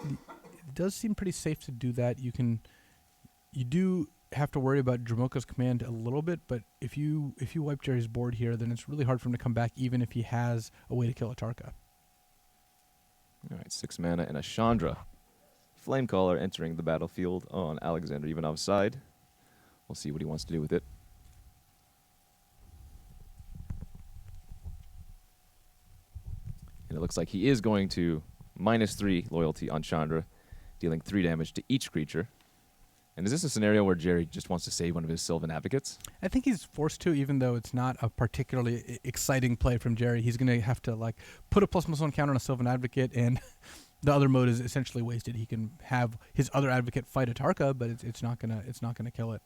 It does seem pretty safe to do that. You do have to worry about Dramoka's command a little bit, but if you wipe Gerry's board here, then it's really hard for him to come back, even if he has a way to kill Atarka. All right, 6 mana and a Chandra. Flamecaller entering the battlefield on Alexander Ivanov's side. We'll see what he wants to do with it. And it looks like he is going to -3 loyalty on Chandra, dealing 3 damage to each creature. And is this a scenario where Gerry just wants to save one of his Sylvan Advocates? I think he's forced to, even though it's not a particularly exciting play from Gerry. He's going to have to put a +1 counter on a Sylvan Advocate, and the other mode is essentially wasted. He can have his other Advocate fight Atarka, but it's not gonna kill it.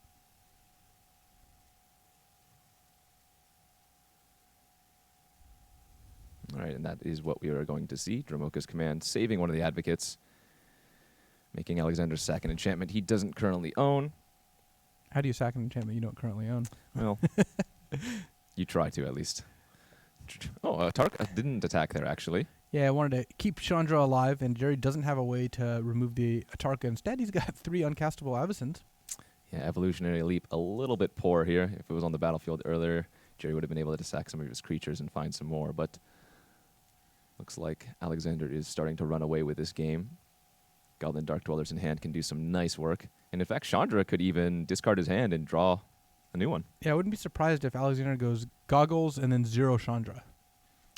All right, and that is what we are going to see. Dramoka's command saving one of the Advocates, making Alexander's sack an enchantment he doesn't currently own. How do you sack an enchantment you don't currently own? Well, you try to at least. Oh, Atarka didn't attack there, actually. Yeah, I wanted to keep Chandra alive, and Gerry doesn't have a way to remove the Atarka. Instead, he's got 3 uncastable Avacyns. Yeah, Evolutionary Leap a little bit poor here. If it was on the battlefield earlier, Gerry would have been able to sack some of his creatures and find some more, but looks like Alexander is starting to run away with this game. Goblin Dark Dwellers in hand can do some nice work. And in fact, Chandra could even discard his hand and draw a new one. Yeah, I wouldn't be surprised if Alexander goes Goggles and then 0 Chandra.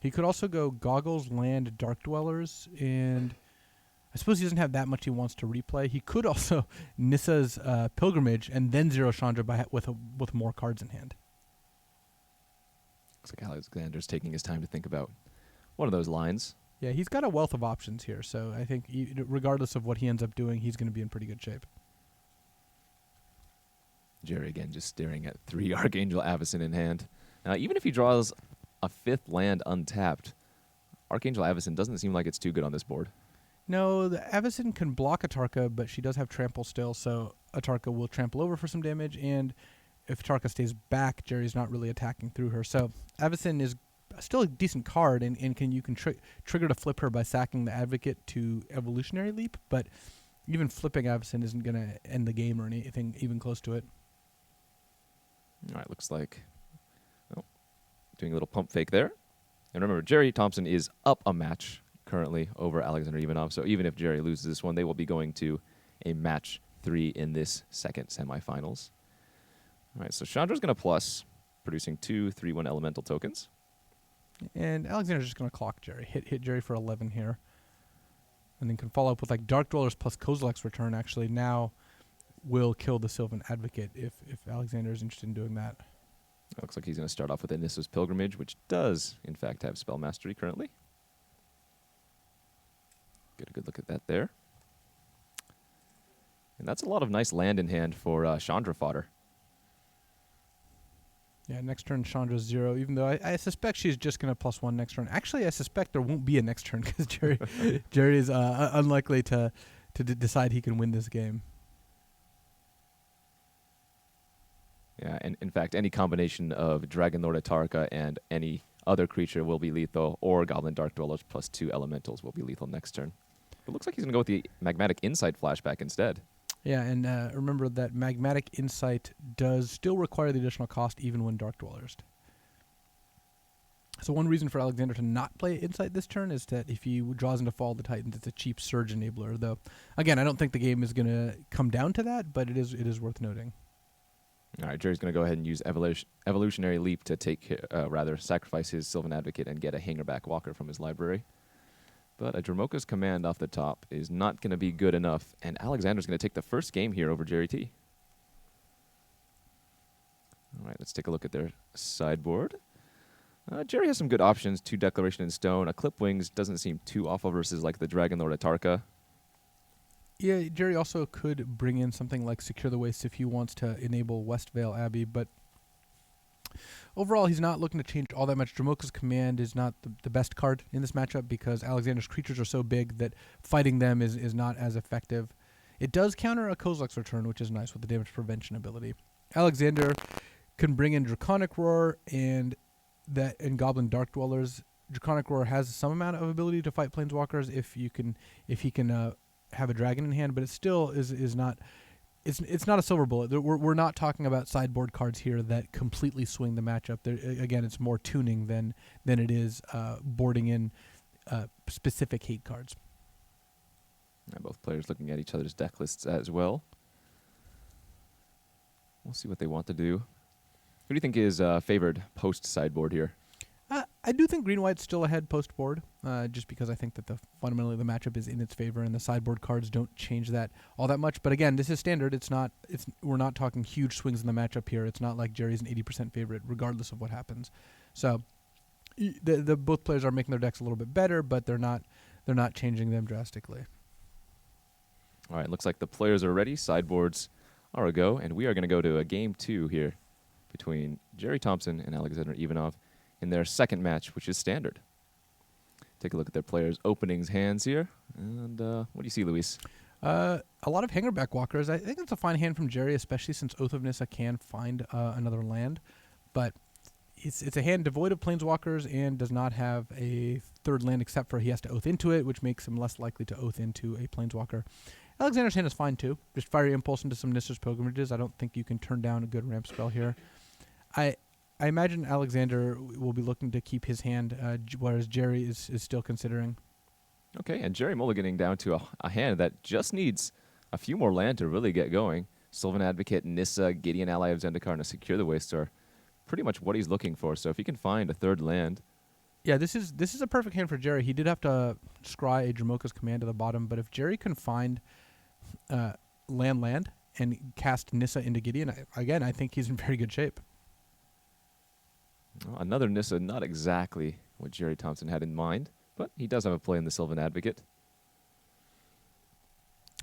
He could also go Goggles, Land, Dark Dwellers, and I suppose he doesn't have that much he wants to replay. He could also Nissa's Pilgrimage and then 0 Chandra with more cards in hand. Looks like Alexander's taking his time to think about one of those lines. Yeah, he's got a wealth of options here, so I think regardless of what he ends up doing, he's going to be in pretty good shape. Gerry again just staring at 3 Archangel Avacyn in hand. Even if he draws a 5th land untapped, Archangel Avacyn doesn't seem like it's too good on this board. No, the Avacyn can block Atarka, but she does have trample still, so Atarka will trample over for some damage, and if Atarka stays back, Jerry's not really attacking through her. So Avacyn is still a decent card, and you can trigger to flip her by sacking the Advocate to Evolutionary Leap, but even flipping Avacyn isn't going to end the game or anything even close to it. All right, looks like doing a little pump fake there. And remember, Gerry Thompson is up a match currently over Alexander Ivanov, so even if Gerry loses this one, they will be going to a match 3 in this second semifinals. All right, so Chandra's going to plus, producing 2 3/1 elemental tokens. And Alexander's just going to clock Gerry. Hit Gerry for 11 here. And then can follow up with like Dark Dwellers plus Kozilek's Return actually now will kill the Sylvan Advocate if Alexander is interested in doing that. It looks like he's going to start off with Anissa's Pilgrimage, which does, in fact, have Spell Mastery currently. Get a good look at that there. And that's a lot of nice land in hand for Chandra fodder. Yeah, next turn Chandra's 0, even though I suspect she's just going to +1 next turn. Actually, I suspect there won't be a next turn because Gerry is unlikely to decide he can win this game. Yeah, and in fact, any combination of Dragon Lord Atarka and any other creature will be lethal, or Goblin Dark Dwellers plus 2 elementals will be lethal next turn. It looks like he's going to go with the Magmatic Insight flashback instead. Yeah, and remember that Magmatic Insight does still require the additional cost even when Dark Dwellers. So one reason for Alexander to not play Insight this turn is that if he draws into Fall of the Titans, it's a cheap Surge enabler. Though, again, I don't think the game is going to come down to that, but it is worth noting. All right, Jerry's going to go ahead and use Evolutionary Leap to sacrifice his Sylvan Advocate and get a Hangerback Walker from his library. But a Dromoka's Command off the top is not going to be good enough, and Alexander's going to take the first game here over Gerry T. All right, let's take a look at their sideboard. Gerry has some good options. 2 Declaration in Stone. A Clip Wings doesn't seem too awful versus like the Dragon Lord Atarka. Yeah, Gerry also could bring in something like Secure the Wastes if he wants to enable Westvale Abbey, but overall he's not looking to change all that much. Dromoka's Command is not the best card in this matchup because Alexander's creatures are so big that fighting them is not as effective. It does counter a Kozilek's Return, which is nice with the damage prevention ability. Alexander can bring in Draconic Roar and Goblin Dark Dwellers. Draconic Roar has some amount of ability to fight Planeswalkers if he can have a dragon in hand, but it still is not. It's not a silver bullet. We're not talking about sideboard cards here that completely swing the matchup. Again, it's more tuning than it is boarding in specific hate cards. Both players looking at each other's deck lists as well. We'll see what they want to do. Who do you think is favored post sideboard here? I do think green-white's still ahead post-board, just because I think that fundamentally the matchup is in its favor, and the sideboard cards don't change that all that much. But again, this is standard. We're not talking huge swings in the matchup here. It's not like Jerry's an 80% favorite, regardless of what happens. So, the both players are making their decks a little bit better, but they're not changing them drastically. All right, looks like the players are ready. Sideboards are a go, and we are going to go to a game 2 here between Gerry Thompson and Alexander Ivanov in their second match, which is standard. Take a look at their players' openings hands here. And what do you see, Luis? A lot of Hangerback Walkers. I think it's a fine hand from Gerry, especially since Oath of Nissa can find another land. But it's a hand devoid of Planeswalkers and does not have a third land except for he has to Oath into it, which makes him less likely to Oath into a Planeswalker. Alexander's hand is fine, too. Just Fiery Impulse into some Nissa's Pilgrimages. I don't think you can turn down a good ramp spell here. I imagine Alexander will be looking to keep his hand, whereas Gerry is still considering. Okay, and Gerry mulliganing down to a hand that just needs a few more land to really get going. Sylvan Advocate, Nissa, Gideon Ally of Zendikar, and a Secure the Waste are pretty much what he's looking for. So if he can find a third land. Yeah, this is a perfect hand for Gerry. He did have to scry a Dromoka's Command to the bottom, but if Gerry can find land and cast Nissa into Gideon, again, I think he's in very good shape. Well, another Nissa, not exactly what Gerry Thompson had in mind, but he does have a play in the Sylvan Advocate.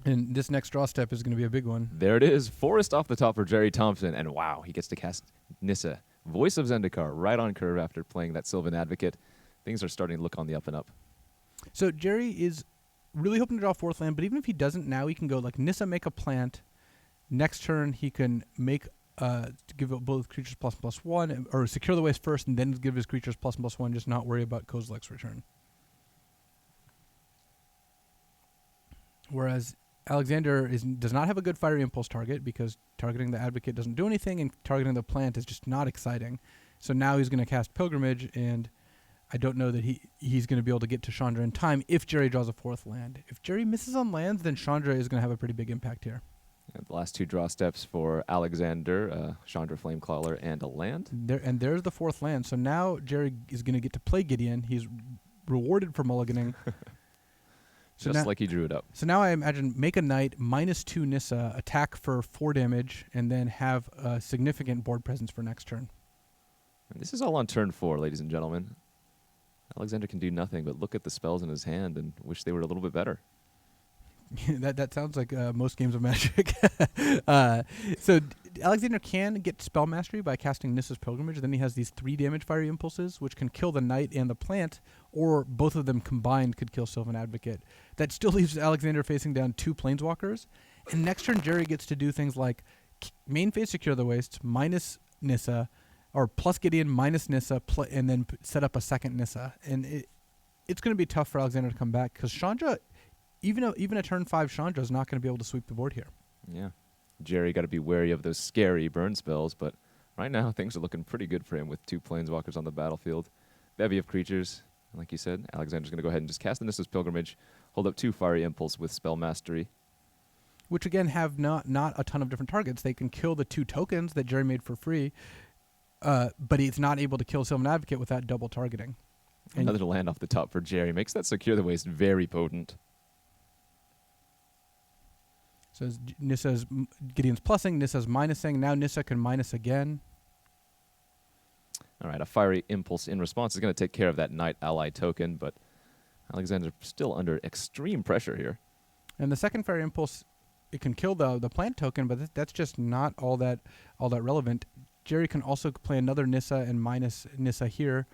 And this next draw step is going to be a big one. There it is. Forest off the top for Gerry Thompson, and wow, he gets to cast Nissa Voice of Zendikar right on curve after playing that Sylvan Advocate. Things are starting to look on the up and up. So Gerry is really hoping to draw 4th land, but even if he doesn't now, he can go like Nissa, make a plant. Next turn, he can make give both creatures ++1, or secure the waste first, and then give his creatures ++1. Just not worry about Kozilek's return. Whereas Alexander does not have a good Fiery Impulse target because targeting the Advocate doesn't do anything, and targeting the plant is just not exciting. So now he's going to cast Pilgrimage, and I don't know that he's going to be able to get to Chandra in time if Gerry draws a 4th land. If Gerry misses on lands, then Chandra is going to have a pretty big impact here. And the last 2 draw steps for Alexander, Chandra Flamecrawler and a land. There's the 4th land. So now Gerry is going to get to play Gideon. He's rewarded for mulliganing. Just like he drew it up. So now I imagine make a knight, -2 Nissa, attack for 4 damage, and then have a significant board presence for next turn. And this is all on turn 4, ladies and gentlemen. Alexander can do nothing but look at the spells in his hand and wish they were a little bit better. that sounds like most games of Magic. So Alexander can get Spell Mastery by casting Nissa's Pilgrimage. Then he has these 3 damage Fiery Impulses, which can kill the Knight and the Plant, or both of them combined could kill Sylvan Advocate. That still leaves Alexander facing down 2 Planeswalkers. And next turn, Gerry gets to do things like main phase Secure the Waste, minus Nissa, or plus Gideon, minus Nissa, and then set up a second Nissa. And it's going to be tough for Alexander to come back, because Chandra, even a turn 5 Chandra is not going to be able to sweep the board here. Yeah. Gerry got to be wary of those scary burn spells, but right now things are looking pretty good for him with 2 Planeswalkers on the battlefield. Bevy of creatures. And like you said, Alexander's going to go ahead and just cast the Nissa's Pilgrimage, hold up 2 Fiery Impulse with Spell Mastery. Which again have not a ton of different targets. They can kill the 2 tokens that Gerry made for free, but he's not able to kill Sylvan Advocate without double targeting. And Another land off the top for Gerry. Makes that Secure the Waste very potent. so Nissa's Gideon's plussing, Nissa's minusing. Now Nissa can minus again. All right, a Fiery Impulse in response is going to take care of that Knight Ally token, but Alexander's still under extreme pressure here. And the second Fiery Impulse, it can kill the plant token, but that's just not all that relevant. Gerry can also play another Nissa and minus Nissa here.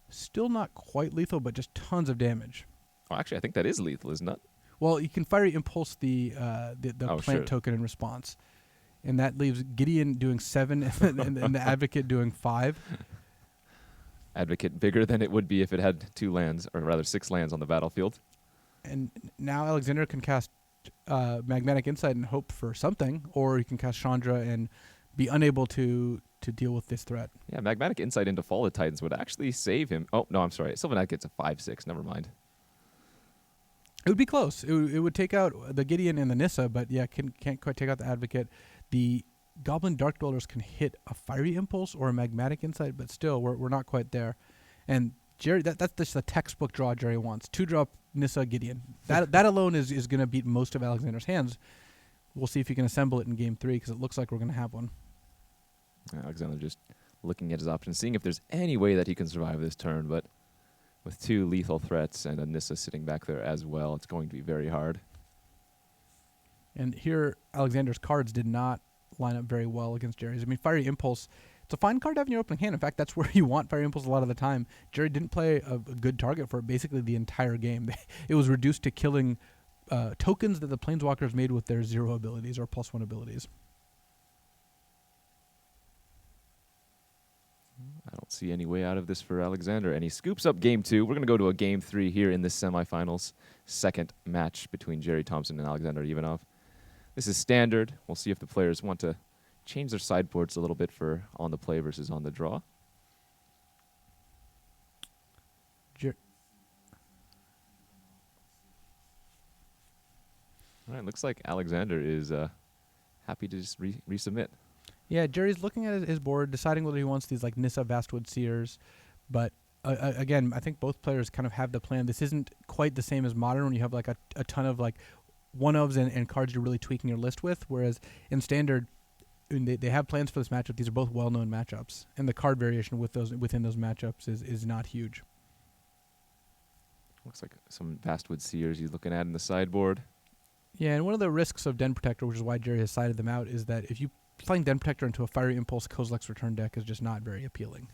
Still not quite lethal, but just tons of damage. Oh, actually, I think that is lethal, isn't it? Well, you can Fiery Impulse the plant sure. token in response. And that leaves Gideon doing 7 and the Advocate doing 5. Advocate bigger than it would be if it had 2 lands, or rather 6 lands on the battlefield. And now Alexander can cast Magmatic Insight and hope for something, or he can cast Chandra and be unable to deal with this threat. Yeah, Magmatic Insight into Fallen Titans would actually save him. Oh, no, I'm sorry. Sylvan Advocate's a 5/6. Never mind. It would be close. It would take out the Gideon and the Nissa, but yeah, can't quite take out the Advocate. The Goblin Dark Dwellers can hit a Fiery Impulse or a Magmatic Insight, but still, we're not quite there. And Gerry, that's just the textbook draw Gerry wants. 2-drop Nissa Gideon. That alone is going to beat most of Alexander's hands. We'll see if he can assemble it in Game 3, because it looks like we're going to have one. Alexander just looking at his options, seeing if there's any way that he can survive this turn, but with 2 lethal threats and a Nissa sitting back there as well, it's going to be very hard. And here, Alexander's cards did not line up very well against Gerry's. I mean, Fiery Impulse, it's a fine card to have in your opening hand. In fact, that's where you want Fiery Impulse a lot of the time. Gerry didn't play a good target for basically the entire game. It was reduced to killing tokens that the Planeswalkers made with their 0 abilities or +1 abilities. I don't see any way out of this for Alexander, and he scoops up Game 2. We're going to go to a Game 3 here in this semifinals. Second match between Gerry Thompson and Alexander Ivanov. This is standard. We'll see if the players want to change their sideboards a little bit for on the play versus on the draw. All right, looks like Alexander is happy to just resubmit. Yeah, Gerry's looking at his board, deciding whether he wants these like Nissa Vastwood Seers, but again, I think both players kind of have the plan. This isn't quite the same as Modern, when you have like a ton of like one-ofs and cards you're really tweaking your list with, whereas in Standard, they have plans for this matchup. These are both well-known matchups, and the card variation within those matchups is not huge. Looks like some Vastwood Seers he's looking at in the sideboard. Yeah, and one of the risks of Den Protector, which is why Gerry has sided them out, is that if you playing Den Protector into a Fiery Impulse Kozilek's Return deck is just not very appealing.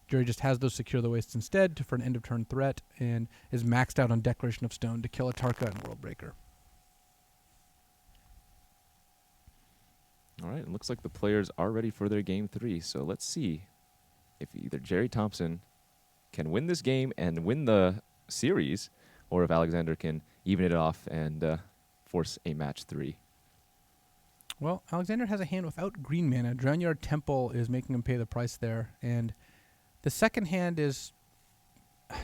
Gerry just has those Secure the Wastes instead for an end-of-turn threat and is maxed out on Declaration of Stone to kill a Tarka and Worldbreaker. All right, it looks like the players are ready for their game 3. So let's see if either Gerry Thompson can win this game and win the series, or if Alexander can even it off and force a match 3. Well, Alexander has a hand without green mana. Drownyard Temple is making him pay the price there. And the second hand is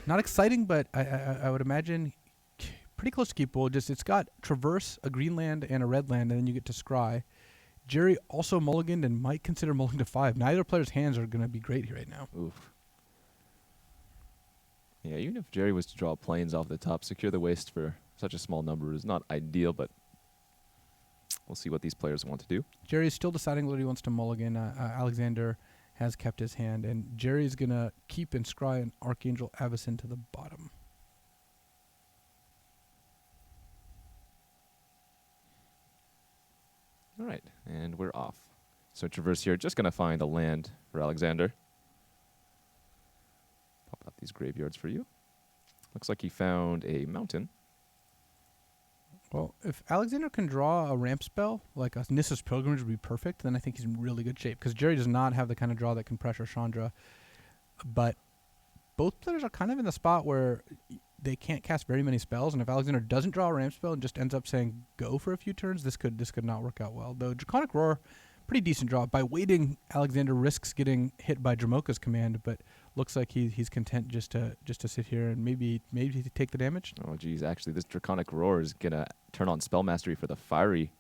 not exciting, but I would imagine pretty close to keepable. Just it's got Traverse, a green land, and a red land, and then you get to Scry. Gerry also mulliganed and might consider mulligan to 5. Neither player's hands are going to be great right now. Oof. Yeah, even if Gerry was to draw planes off the top, Secure the Waste for such a small number is not ideal, but we'll see what these players want to do. Gerry's still deciding whether he wants to mulligan. Alexander has kept his hand, and Jerry's going to keep and scry an Archangel Avacyn to the bottom. All right, and we're off. So Traverse here, just going to find a land for Alexander. Pop out these graveyards for you. Looks like he found a mountain. Well, if Alexander can draw a ramp spell, like a Nissa's Pilgrimage would be perfect, then I think he's in really good shape. Because Gerry does not have the kind of draw that can pressure Chandra. But both players are kind of in the spot where they can't cast very many spells, and if Alexander doesn't draw a ramp spell and just ends up saying go for a few turns, this could not work out well. Though Draconic Roar, pretty decent draw. By waiting, Alexander risks getting hit by Dramoka's command, but looks like he's content just to sit here and maybe take the damage. Oh, geez, actually, this Draconic Roar is going to turn on Spell Mastery for the Fiery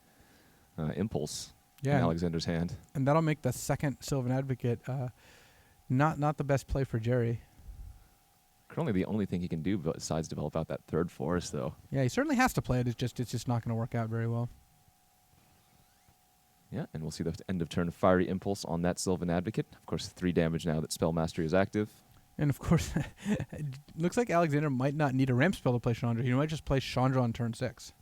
Impulse in Alexander's hand. And that'll make the second Sylvan Advocate not the best play for Gerry. Currently, the only thing he can do besides develop out that third forest, though. Yeah, he certainly has to play it. It's just not going to work out very well. Yeah, and we'll see the end of turn Fiery Impulse on that Sylvan Advocate. Of course, 3 damage now that Spell Mastery is active. And of course, it looks like Alexander might not need a ramp spell to play Chandra. He might just play Chandra on turn 6.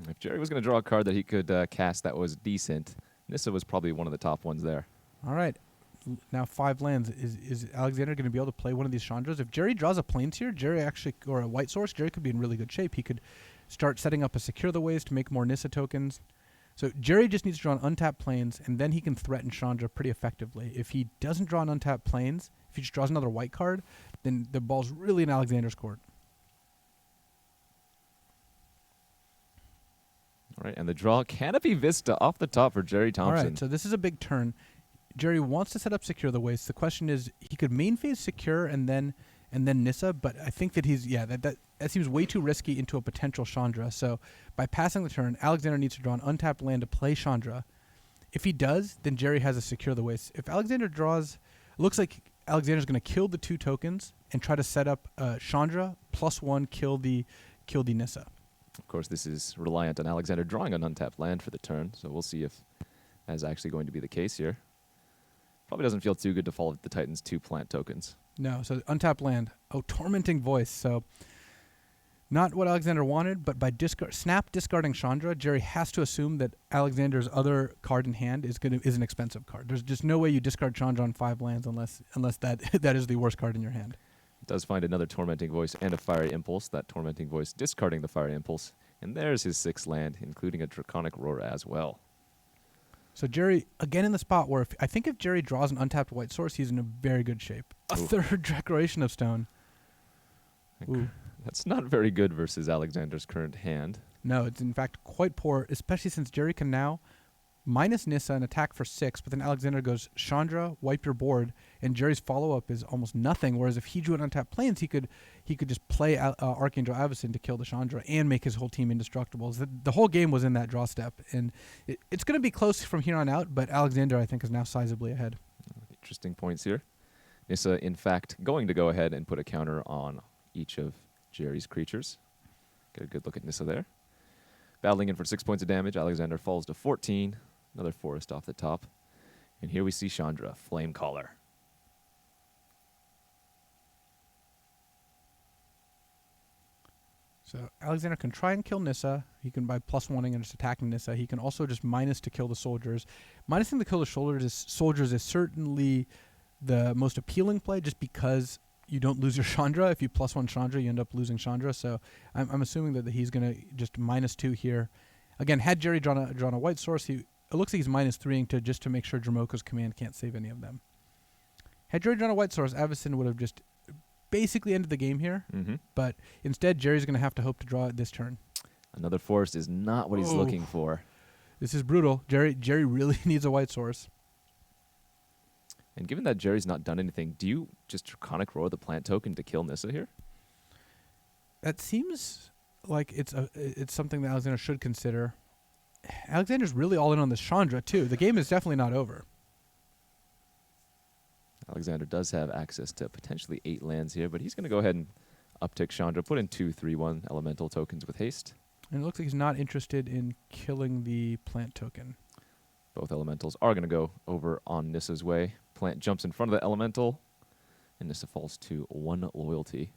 If Gerry was going to draw a card that he could cast that was decent, Nissa was probably one of the top ones there. All right. Now 5 lands. Is Alexander going to be able to play one of these Chandras? If Gerry draws a Plains here, or a white source, Gerry could be in really good shape. He could start setting up a Secure the Waste to make more Nissa tokens. So Gerry just needs to draw an untapped Plains, and then he can threaten Chandra pretty effectively. If he doesn't draw an untapped Plains, if he just draws another white card, then the ball's really in Alexander's court. All right, and the draw, Canopy Vista off the top for Gerry Thompson. All right, so this is a big turn. Gerry wants to set up Secure the Waste. The question is, he could main phase Secure and then Nissa, but I think that that seems way too risky into a potential Chandra. So by passing the turn, Alexander needs to draw an untapped land to play Chandra. If he does, then Gerry has a Secure the Waste. If Alexander draws, looks like Alexander's going to kill the 2 tokens and try to set up Chandra +1 kill the Nissa. Of course, this is reliant on Alexander drawing an untapped land for the turn, so we'll see if that is actually going to be the case here. Probably doesn't feel too good to fall at the Titan's 2 plant tokens. No, so untapped land. Oh, Tormenting Voice. So not what Alexander wanted, but by snap discarding Chandra, Gerry has to assume that Alexander's other card in hand is an expensive card. There's just no way you discard Chandra on 5 lands unless that is the worst card in your hand. It does find another Tormenting Voice and a Fiery Impulse. That Tormenting Voice discarding the Fiery Impulse. And there's his 6th land, including a Draconic Roar as well. So Gerry, again in the spot where I think if Gerry draws an untapped white source, he's in a very good shape. A third Declaration of Stone. Ooh. That's not very good versus Alexander's current hand. No, it's in fact quite poor, especially since Gerry can now minus Nissa and attack for 6, but then Alexander goes Chandra, wipe your board, and Jerry's follow-up is almost nothing, whereas if he drew an untapped Plains, he could just play Archangel Avacyn to kill the Chandra and make his whole team indestructible. The whole game was in that draw step, and it's going to be close from here on out, but Alexander, I think, is now sizably ahead. Interesting points here. Nissa, in fact, going to go ahead and put a counter on each of Jerry's creatures. Get a good look at Nissa there. Battling in for 6 points of damage, Alexander falls to 14. Another forest off the top. And here we see Chandra, Flame Caller. So Alexander can try and kill Nissa. He can by +1ing and just attacking Nissa. He can also just minus to kill the soldiers. Minusing to kill the soldiers is certainly the most appealing play, just because you don't lose your Chandra. If you +1 Chandra, you end up losing Chandra. So I'm assuming that he's going to just -2 here. Again, had Gerry drawn a white source, it looks like he's -3ing to just to make sure Dromoko's command can't save any of them. Had Gerry drawn a white source, Avacyn would have just basically ended the game here. Mm-hmm. But instead, Jerry's going to have to hope to draw it this turn. Another forest is not what he's looking for. This is brutal. Gerry really needs a white source. And given that Jerry's not done anything, do you just Draconic Roar the plant token to kill Nissa here? That seems like it's something that Alexander should consider. Alexander's really all in on this Chandra, too. The game is definitely not over. Alexander does have access to potentially 8 lands here, but he's going to go ahead and uptick Chandra, put in 2 3/1 elemental tokens with haste. And it looks like he's not interested in killing the plant token. Both elementals are going to go over on Nissa's way. Plant jumps in front of the elemental, and Nissa falls to 1 loyalty.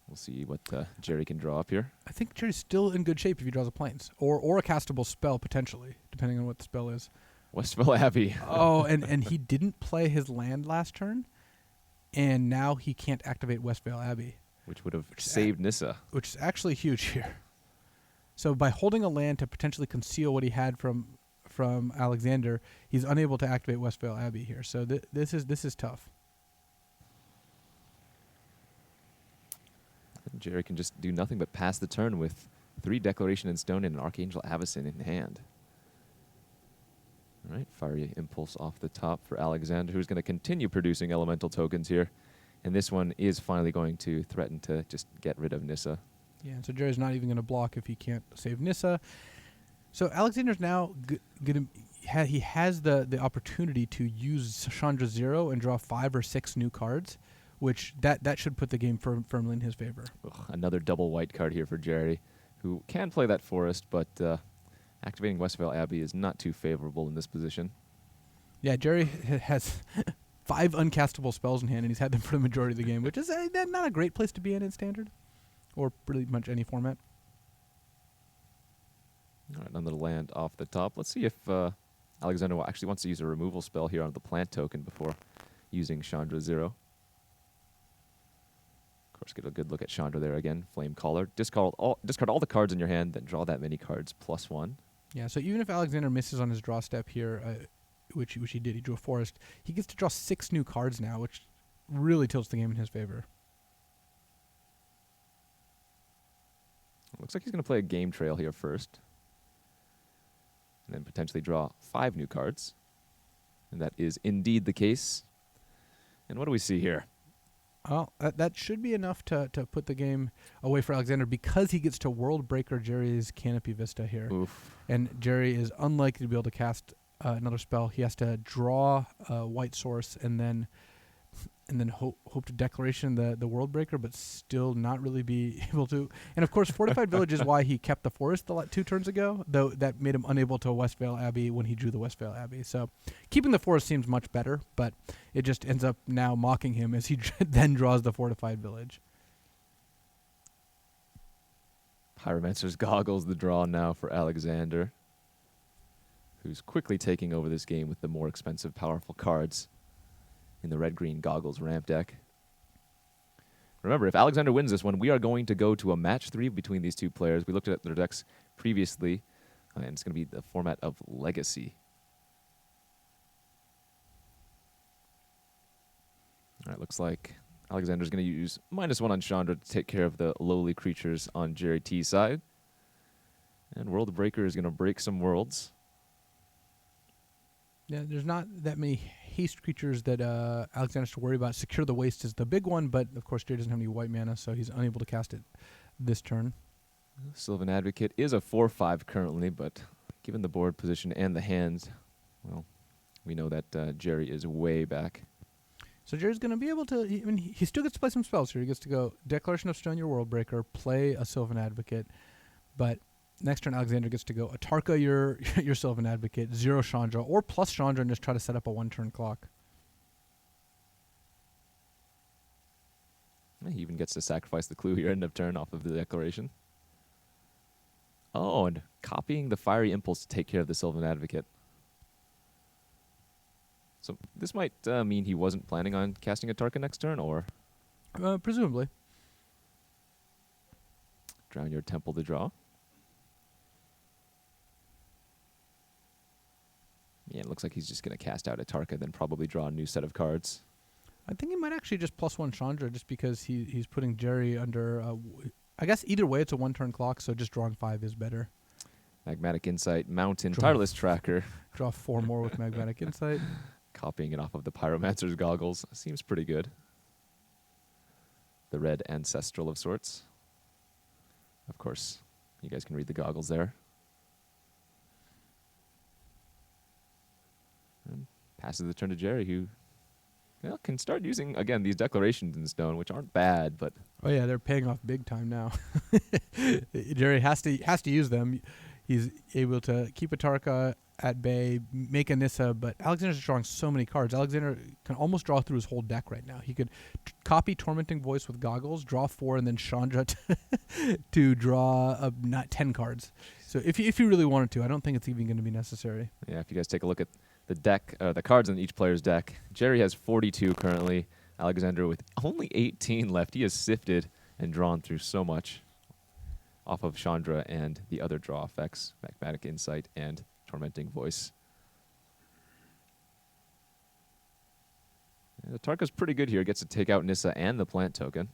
We'll see what Gerry can draw up here. I think Jerry's still in good shape if he draws a plains. Or a castable spell, potentially, depending on what the spell is. Westville Abbey. Oh, and he didn't play his land last turn, and now he can't activate Westvale Abbey. Which would have saved Nissa. Which is actually huge here. So by holding a land to potentially conceal what he had from Alexander, he's unable to activate Westvale Abbey here. So this is tough. And Gerry can just do nothing but pass the turn with 3 Declaration in Stone and an Archangel Avacyn in hand. All right, Fiery Impulse off the top for Alexander, who's going to continue producing elemental tokens here. And this one is finally going to threaten to just get rid of Nissa. Yeah, so Jerry's not even going to block if he can't save Nissa. So Alexander's now he has the opportunity to use Chandra 0 and draw 5 or 6 new cards, which that should put the game firmly in his favor. Ugh, another double white card here for Gerry, who can play that forest, but activating Westvale Abbey is not too favorable in this position. Yeah, Gerry has 5 uncastable spells in hand, and he's had them for the majority of the game, which is not a great place to be in Standard, or pretty much any format. All right, another land off the top. Let's see if Alexander actually wants to use a removal spell here on the plant token before using Chandra 0. Of course, get a good look at Chandra there again. Flame Caller. Discard all the cards in your hand, then draw that many cards +1. Yeah, so even if Alexander misses on his draw step here, which he did, he drew a forest, he gets to draw 6 new cards now, which really tilts the game in his favor. Looks like he's going to play a Game Trail here first. And then potentially draw 5 new cards. And that is indeed the case. And what do we see here? Well, that should be enough to put the game away for Alexander, because he gets to World Breaker Jerry's Canopy Vista here. Oof. And Gerry is unlikely to be able to cast another spell. He has to draw a white source and then hope to Declaration the World Breaker, but still not really be able to. And of course, Fortified Village is why he kept the forest 2 turns ago, though that made him unable to Westvale Abbey when he drew the Westvale Abbey. So keeping the forest seems much better, but it just ends up now mocking him as he then draws the Fortified Village. Pyromancer's Goggles, the draw now for Alexander, who's quickly taking over this game with the more expensive, powerful cards in the red-green Goggles ramp deck. Remember, if Alexander wins this one, we are going to go to a match 3 between these two players. We looked at their decks previously, and it's going to be the format of Legacy. All right, looks like Alexander's going to use -1 on Chandra to take care of the lowly creatures on Gerry T's side. And World Breaker is going to break some worlds. Yeah, there's not that many haste creatures that Alexander has to worry about. Secure the Waste is the big one, but of course Gerry doesn't have any white mana, so he's unable to cast it this turn. Sylvan Advocate is a 4/5 currently, but given the board position and the hands, well, we know that Gerry is way back. So Jerry's going to be able to, he still gets to play some spells here. He gets to go Declaration of Stone, your World Breaker, play a Sylvan Advocate, but next turn Alexander gets to go Atarka, your Sylvan Advocate, 0 Chandra, or plus Chandra, and just try to set up a 1-turn clock. He even gets to sacrifice the clue here end of turn off of the declaration. Oh, and copying the fiery impulse to take care of the Sylvan Advocate. So this might mean he wasn't planning on casting a Tarka next turn, or Presumably. drown your temple to draw. Yeah, it looks like he's just going to cast out a Tarka, then probably draw a new set of cards. I think he might actually just +1 Chandra just because he's putting Gerry under. I guess either way it's a 1-turn clock, so just drawing 5 is better. Magmatic Insight, Mountain, Draw. Tireless Tracker. Draw 4 more with Magmatic Insight. Copying it off of the Pyromancer's Goggles. Seems pretty good. The red Ancestral of sorts. Of course, you guys can read the goggles there. And passes the turn to Gerry, who can start using, again, these declarations in stone, which aren't bad, but... Oh yeah, they're paying off big time now. Gerry has to use them. He's able to keep a Tarka at bay, make a Nissa, but Alexander's drawing so many cards. Alexander can almost draw through his whole deck right now. He could copy Tormenting Voice with Goggles, draw 4, and then Chandra to draw 10 cards. So if you really wanted to, I don't think it's even going to be necessary. Yeah, if you guys take a look at the deck, the cards in each player's deck, Gerry has 42 currently. Alexander with only 18 left. He has sifted and drawn through so much off of Chandra and the other draw effects, Magmatic Insight and Tormenting Voice. And the Tarka's pretty good here. Gets to take out Nissa and the plant token.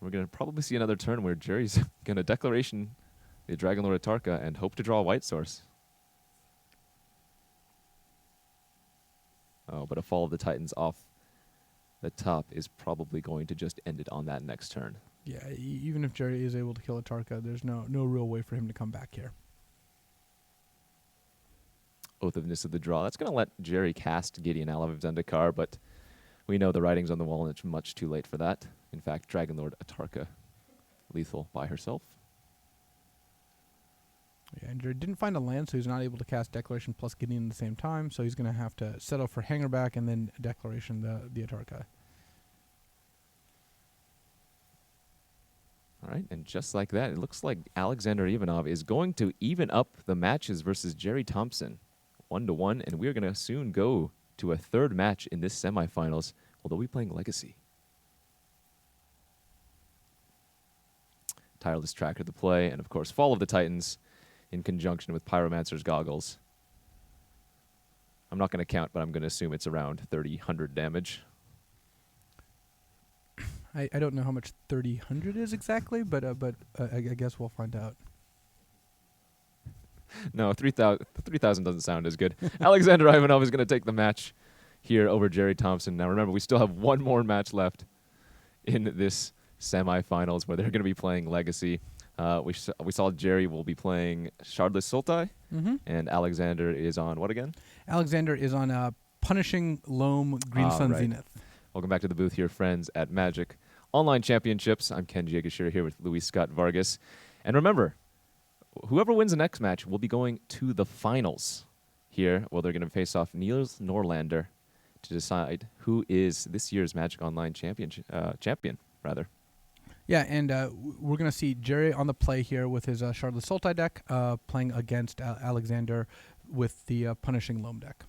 We're going to probably see another turn where Gerry's going to declaration the Dragon Lord Tarka and hope to draw a white source. Oh, but a Fall of the Titans off the top is probably going to just end it on that next turn. Yeah, even if Gerry is able to kill a Tarka, there's no real way for him to come back here. Oath of Nissa the draw. That's going to let Gerry cast Gideon Alaviv's Zendikar, but we know the writing's on the wall and it's much too late for that. In fact, Dragon Lord Atarka lethal by herself. Yeah, and Gerry didn't find a land, so he's not able to cast Declaration plus Gideon at the same time, so he's going to have to settle for Hangerback and then Declaration the Atarka. All right, and just like that, it looks like Alexander Ivanov is going to even up the matches versus Gerry Thompson, 1-1, and we're going to soon go to a third match in this semifinals, although we're playing Legacy. Tireless Tracker to play, and of course, Fall of the Titans in conjunction with Pyromancer's Goggles. I'm not going to count, but I'm going to assume it's around 3,000 damage. I don't know how much 3,000 is exactly, but I guess we'll find out. No, 3,000 doesn't sound as good. Alexander Ivanov is going to take the match here over Gerry Thompson. Now remember, we still have one more match left in this semifinals where they're going to be playing Legacy. We saw Gerry will be playing Shardless Sultai, and Alexander is on what again? Alexander is on Punishing Loam Green Sun right. Zenith. Welcome back to the booth here, friends, at Magic Online Championships. I'm Ken Jagashira here with Luis Scott Vargas. And remember, whoever wins the next match will be going to the finals here. Well, they're going to face off Niels Norlander to decide who is this year's Magic Online champion. Yeah, and we're going to see Gerry on the play here with his Shardless Sultai deck playing against Alexander with the Punishing Loam deck.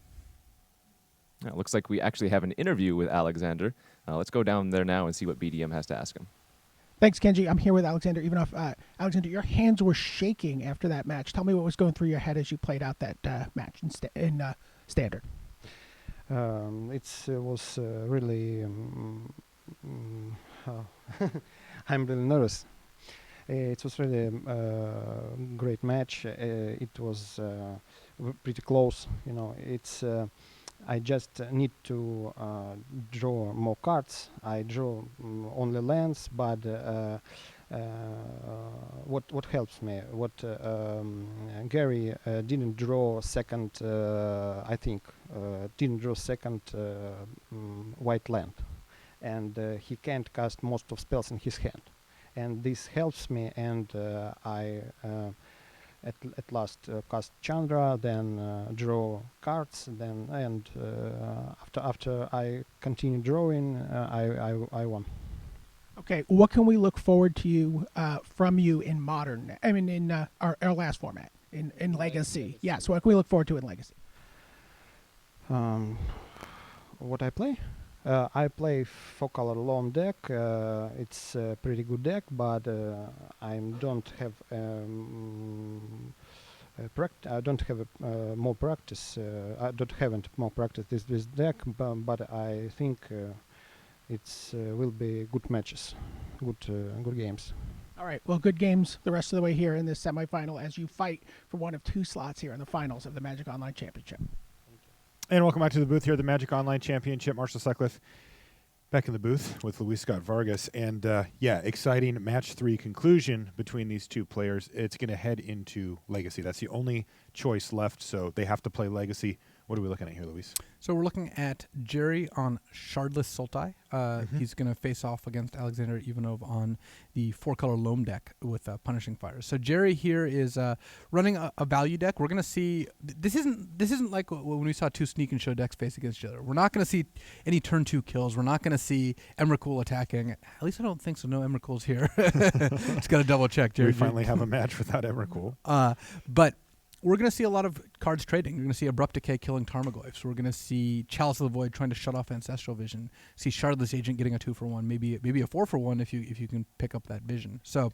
It looks like we actually have an interview with Alexander. Let's go down there now and see what BDM has to ask him. Thanks, Kenji. I'm here with Alexander Ivanov. Alexander, your hands were shaking after that match. Tell me what was going through your head as you played out that match in Standard. It was really... I'm really nervous. It was really a great match. It was pretty close. You know, it's... I just need to draw more cards. I draw only lands, but what helps me? Gerry didn't draw second. I think didn't draw second white land, and he can't cast most of spells in his hand, and this helps me. And I at last cast Chandra, then draw cards, then and after I continue drawing, I won. Okay, what can we look forward to you from you in modern? I mean, in our last format in Legacy. Yes, what can we look forward to in Legacy? What I play? I play 4-color loam deck. It's a pretty good deck, but I don't have I don't have more practice. I don't haven't more practice this deck, but I think it's will be good matches, good games. All right, well, good games the rest of the way here in this semifinal as you fight for one of 2 slots here in the finals of the Magic Online Championship. And welcome back to the booth here at the Magic Online Championship. Marshall Sutcliffe back in the booth with Luis Scott Vargas. And, exciting match 3 conclusion between these 2 players. It's going to head into Legacy. That's the only choice left, so they have to play Legacy. What are we looking at here, Luis? So we're looking at Gerry on Shardless Sultai. He's going to face off against Alexander Ivanov on the 4-color loam deck with Punishing Fires. So Gerry here is running a value deck. We're going to see this isn't like when we saw 2 sneak and show decks face against each other. We're not going to see any turn 2 kills. We're not going to see Emrakul attacking. At least I don't think so. No Emrakul's here. Just got to double check. Gerry. We finally have a match without Emrakul. But we're going to see a lot of cards trading. You're going to see Abrupt Decay killing Tarmogoyfs. We're going to see Chalice of the Void trying to shut off Ancestral Vision. See Shardless Agent getting a 2-for-1, maybe a 4-for-1 if you can pick up that vision. So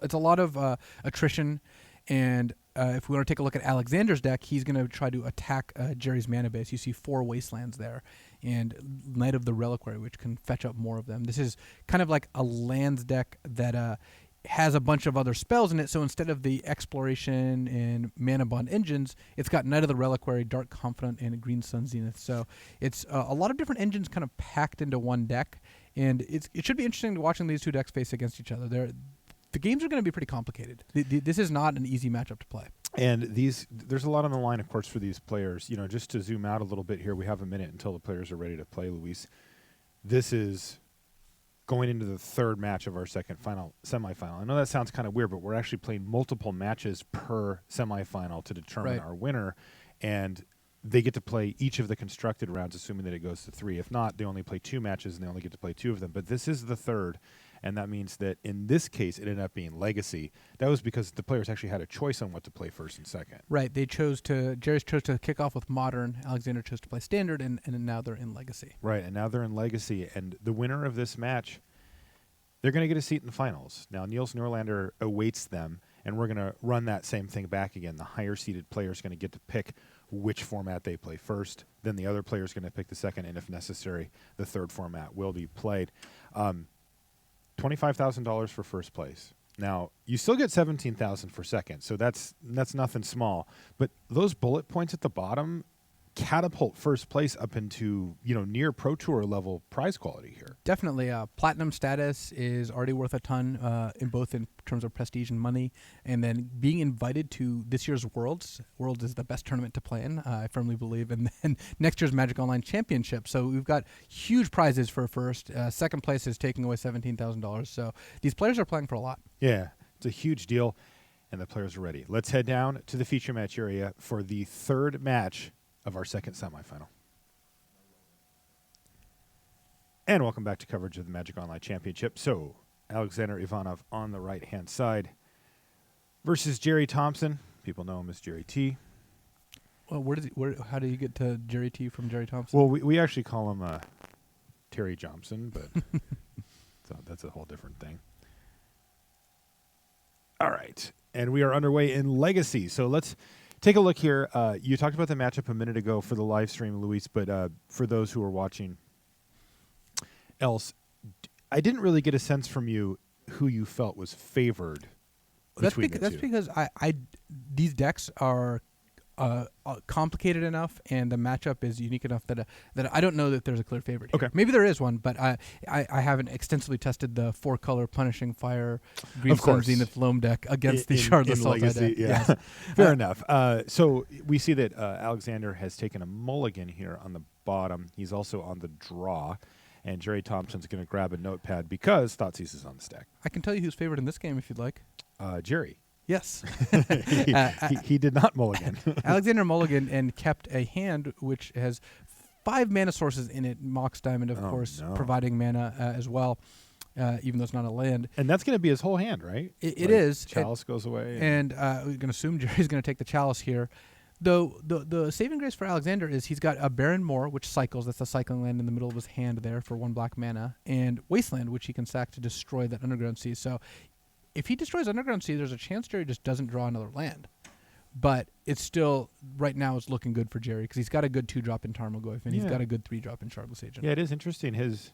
it's a lot of attrition. And if we want to take a look at Alexander's deck, he's going to try to attack Gerry's mana base. You see 4 Wastelands there, and Knight of the Reliquary, which can fetch up more of them. This is kind of like a lands deck that has a bunch of other spells in it, so instead of the Exploration and Mana Bond engines, it's got Knight of the Reliquary, Dark Confidant, and Green Sun Zenith. So it's a lot of different engines kind of packed into one deck, and it should be interesting watching these 2 decks face against each other. The games are going to be pretty complicated. This is not an easy matchup to play. And there's a lot on the line, of course, for these players. You know, just to zoom out a little bit here, we have a minute until the players are ready to play, Luis. This is going into the 3rd match of our second semifinal. I know that sounds kind of weird, but we're actually playing multiple matches per semifinal to determine our winner, and they get to play each of the constructed rounds, assuming that it goes to 3. If not, they only play 2 matches, and they only get to play 2 of them. But this is the 3rd, and that means that in this case, it ended up being Legacy. That was because the players actually had a choice on what to play first and second. Right. Gerry chose to kick off with Modern. Alexander chose to play Standard, and now they're in Legacy. Right, and now they're in Legacy. And the winner of this match, they're going to get a seat in the finals. Now, Niels Norlander awaits them, and we're going to run that same thing back again. The higher-seeded player is going to get to pick which format they play first. Then the other player is going to pick the second, and if necessary, the 3rd format will be played. $25,000 for first place. Now, you still get $17,000 for second, so that's nothing small. But those bullet points at the bottom catapult first place up into, near Pro Tour level prize quality here. Definitely. Platinum status is already worth a ton in terms of prestige and money. And then being invited to this year's Worlds is the best tournament to play in, I firmly believe. And then next year's Magic Online Championship. So we've got huge prizes for first. Second place is taking away $17,000. So these players are playing for a lot. Yeah, it's a huge deal. And the players are ready. Let's head down to the feature match area for the 3rd match of our second semifinal. And welcome back to coverage of the Magic Online Championship. So, Alexander Ivanov on the right-hand side versus Gerry Thompson. People know him as Gerry T. Well, how do you get to Gerry T from Gerry Thompson? Well, we actually call him Terry Johnson, but so that's a whole different thing. All right. And we are underway in Legacy. So let's take a look here. You talked about the matchup a minute ago for the live stream, Luis, but for those who are watching else, I didn't really get a sense from you who you felt was favored between the two. That's because these decks are complicated enough, and the matchup is unique enough that I don't know that there's a clear favorite here. Okay. Maybe there is one, but I haven't extensively tested the 4-color Punishing Fire Green Sun Zenith Loam deck against the Shardless Sultai deck. Yeah. Yes. Fair enough. So we see that Alexander has taken a mulligan here on the bottom. He's also on the draw, and Gerry Thompson's going to grab a notepad because Thoughtseize is on the stack. I can tell you who's favored in this game if you'd like. Gerry. Yes. He did not mulligan. Alexander mulligan and kept a hand which has 5 mana sources in it. Mox Diamond, of course, providing mana as well, even though it's not a land. And that's going to be his whole hand, right? It is. Chalice goes away. And we're going to assume Jerry's going to take the Chalice here. Though the saving grace for Alexander is he's got a Barren Moor, which cycles. That's a cycling land in the middle of his hand there for 1 black mana. And Wasteland, which he can sack to destroy that Underground Sea. So if he destroys Underground Sea, there's a chance Jerry just doesn't draw another land. But it's still, right now, it's looking good for Jerry because he's got a good 2-drop in Tarmogoyf and he's got a good 3-drop in Shardless Agent. Yeah, it is interesting. His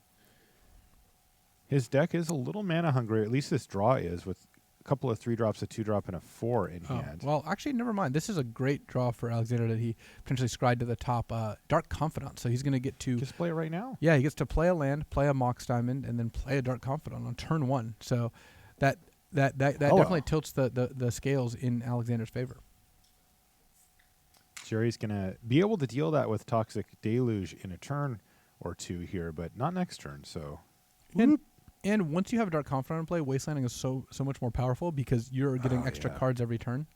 deck is a little mana hungry. At least this draw is, with a couple of 3-drops, a 2-drop, and a 4 in hand. Well, actually, never mind. This is a great draw for Alexander that he potentially scried to the top. Dark Confidant. So he's going to get to Just play it right now. Yeah, he gets to play a land, play a Mox Diamond, and then play a Dark Confidant on turn 1. So that definitely tilts the scales in Alexander's favor. Jerry's going to be able to deal that with Toxic Deluge in a turn or 2 here, but not next turn. So. And once you have a Dark Confidant in play, Wastelanding is so much more powerful because you're getting extra cards every turn.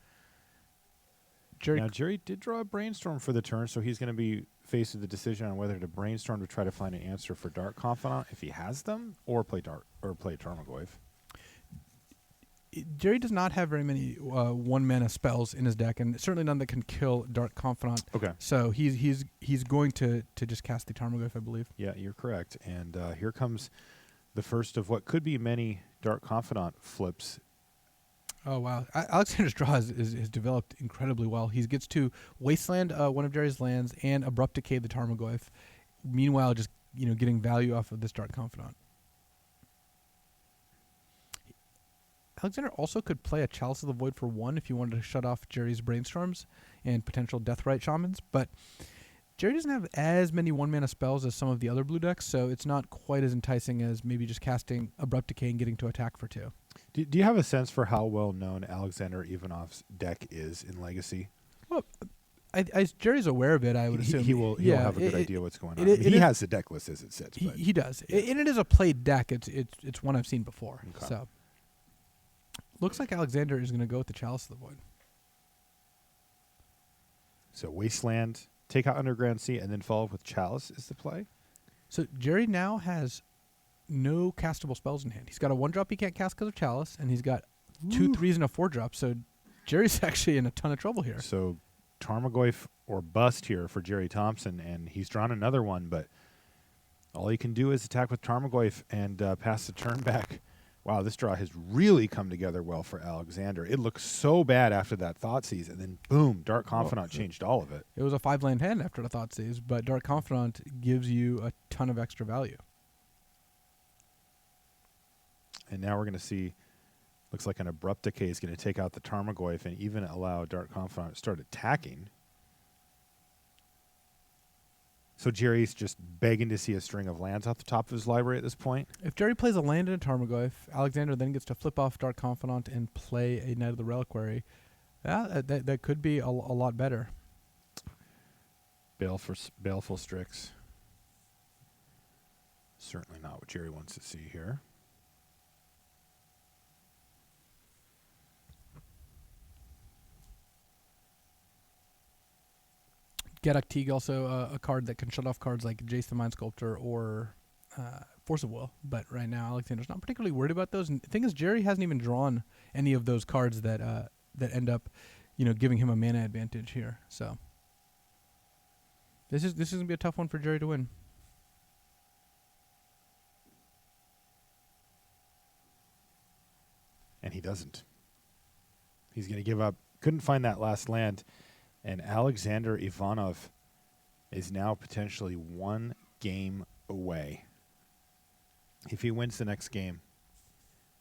Jerry did draw a Brainstorm for the turn, so he's going to be faced with the decision on whether to Brainstorm to try to find an answer for Dark Confidant if he has them, or play Tarmogoyf. Jerry does not have very many 1-mana spells in his deck, and certainly none that can kill Dark Confidant. Okay. So he's going to just cast the Tarmogoyf, I believe. Yeah, you're correct. And here comes the first of what could be many Dark Confidant flips. Oh, wow. Alexander's draw has developed incredibly well. He gets to Wasteland, one of Jerry's lands, and Abrupt Decay the Tarmogoyf. Meanwhile, just getting value off of this Dark Confidant. Alexander also could play a Chalice of the Void for 1 if you wanted to shut off Jerry's Brainstorms and potential Deathrite Shamans, but Jerry doesn't have as many 1-mana spells as some of the other blue decks, so it's not quite as enticing as maybe just casting Abrupt Decay and getting to attack for 2. Do you have a sense for how well known Alexander Ivanov's deck is in Legacy? Well, Jerry's aware of it, I would assume. He'll have a good idea what's going on. He has the deck list as it sits. He does. Yeah. And it is a played deck. It's one I've seen before. Okay. So looks like Alexander is going to go with the Chalice of the Void. So Wasteland, take out Underground Sea, and then follow up with Chalice is the play? So Jerry now has no castable spells in hand. He's got a 1-drop he can't cast because of Chalice, and he's got 2 3s and a 4-drop. So Jerry's actually in a ton of trouble here. So Tarmogoyf or bust here for Gerry Thompson, and he's drawn another one, but all he can do is attack with Tarmogoyf and pass the turn back. Wow, this draw has really come together well for Alexander. It looked so bad after that Thoughtseize, and then boom, Dark Confidant changed all of it. It was a 5-land hand after the Thoughtseize, but Dark Confidant gives you a ton of extra value. And now we're going to see, looks like an Abrupt Decay is going to take out the Tarmogoyf and even allow Dark Confidant to start attacking. So Jerry's just begging to see a string of lands off the top of his library at this point. If Jerry plays a land in a Tarmogoyf, Alexander then gets to flip off Dark Confidant and play a Knight of the Reliquary. That could be a lot better. Baleful Strix. Certainly not what Jerry wants to see here. Gedok Teague, also a card that can shut off cards like Jace the Mind Sculptor or Force of Will. But right now, Alexander's not particularly worried about those. And the thing is, Jerry hasn't even drawn any of those cards that end up, giving him a mana advantage here. So this is gonna be a tough one for Jerry to win. And he doesn't. He's going to give up. Couldn't find that last land. And Alexander Ivanov is now potentially 1 game away. If he wins the next game,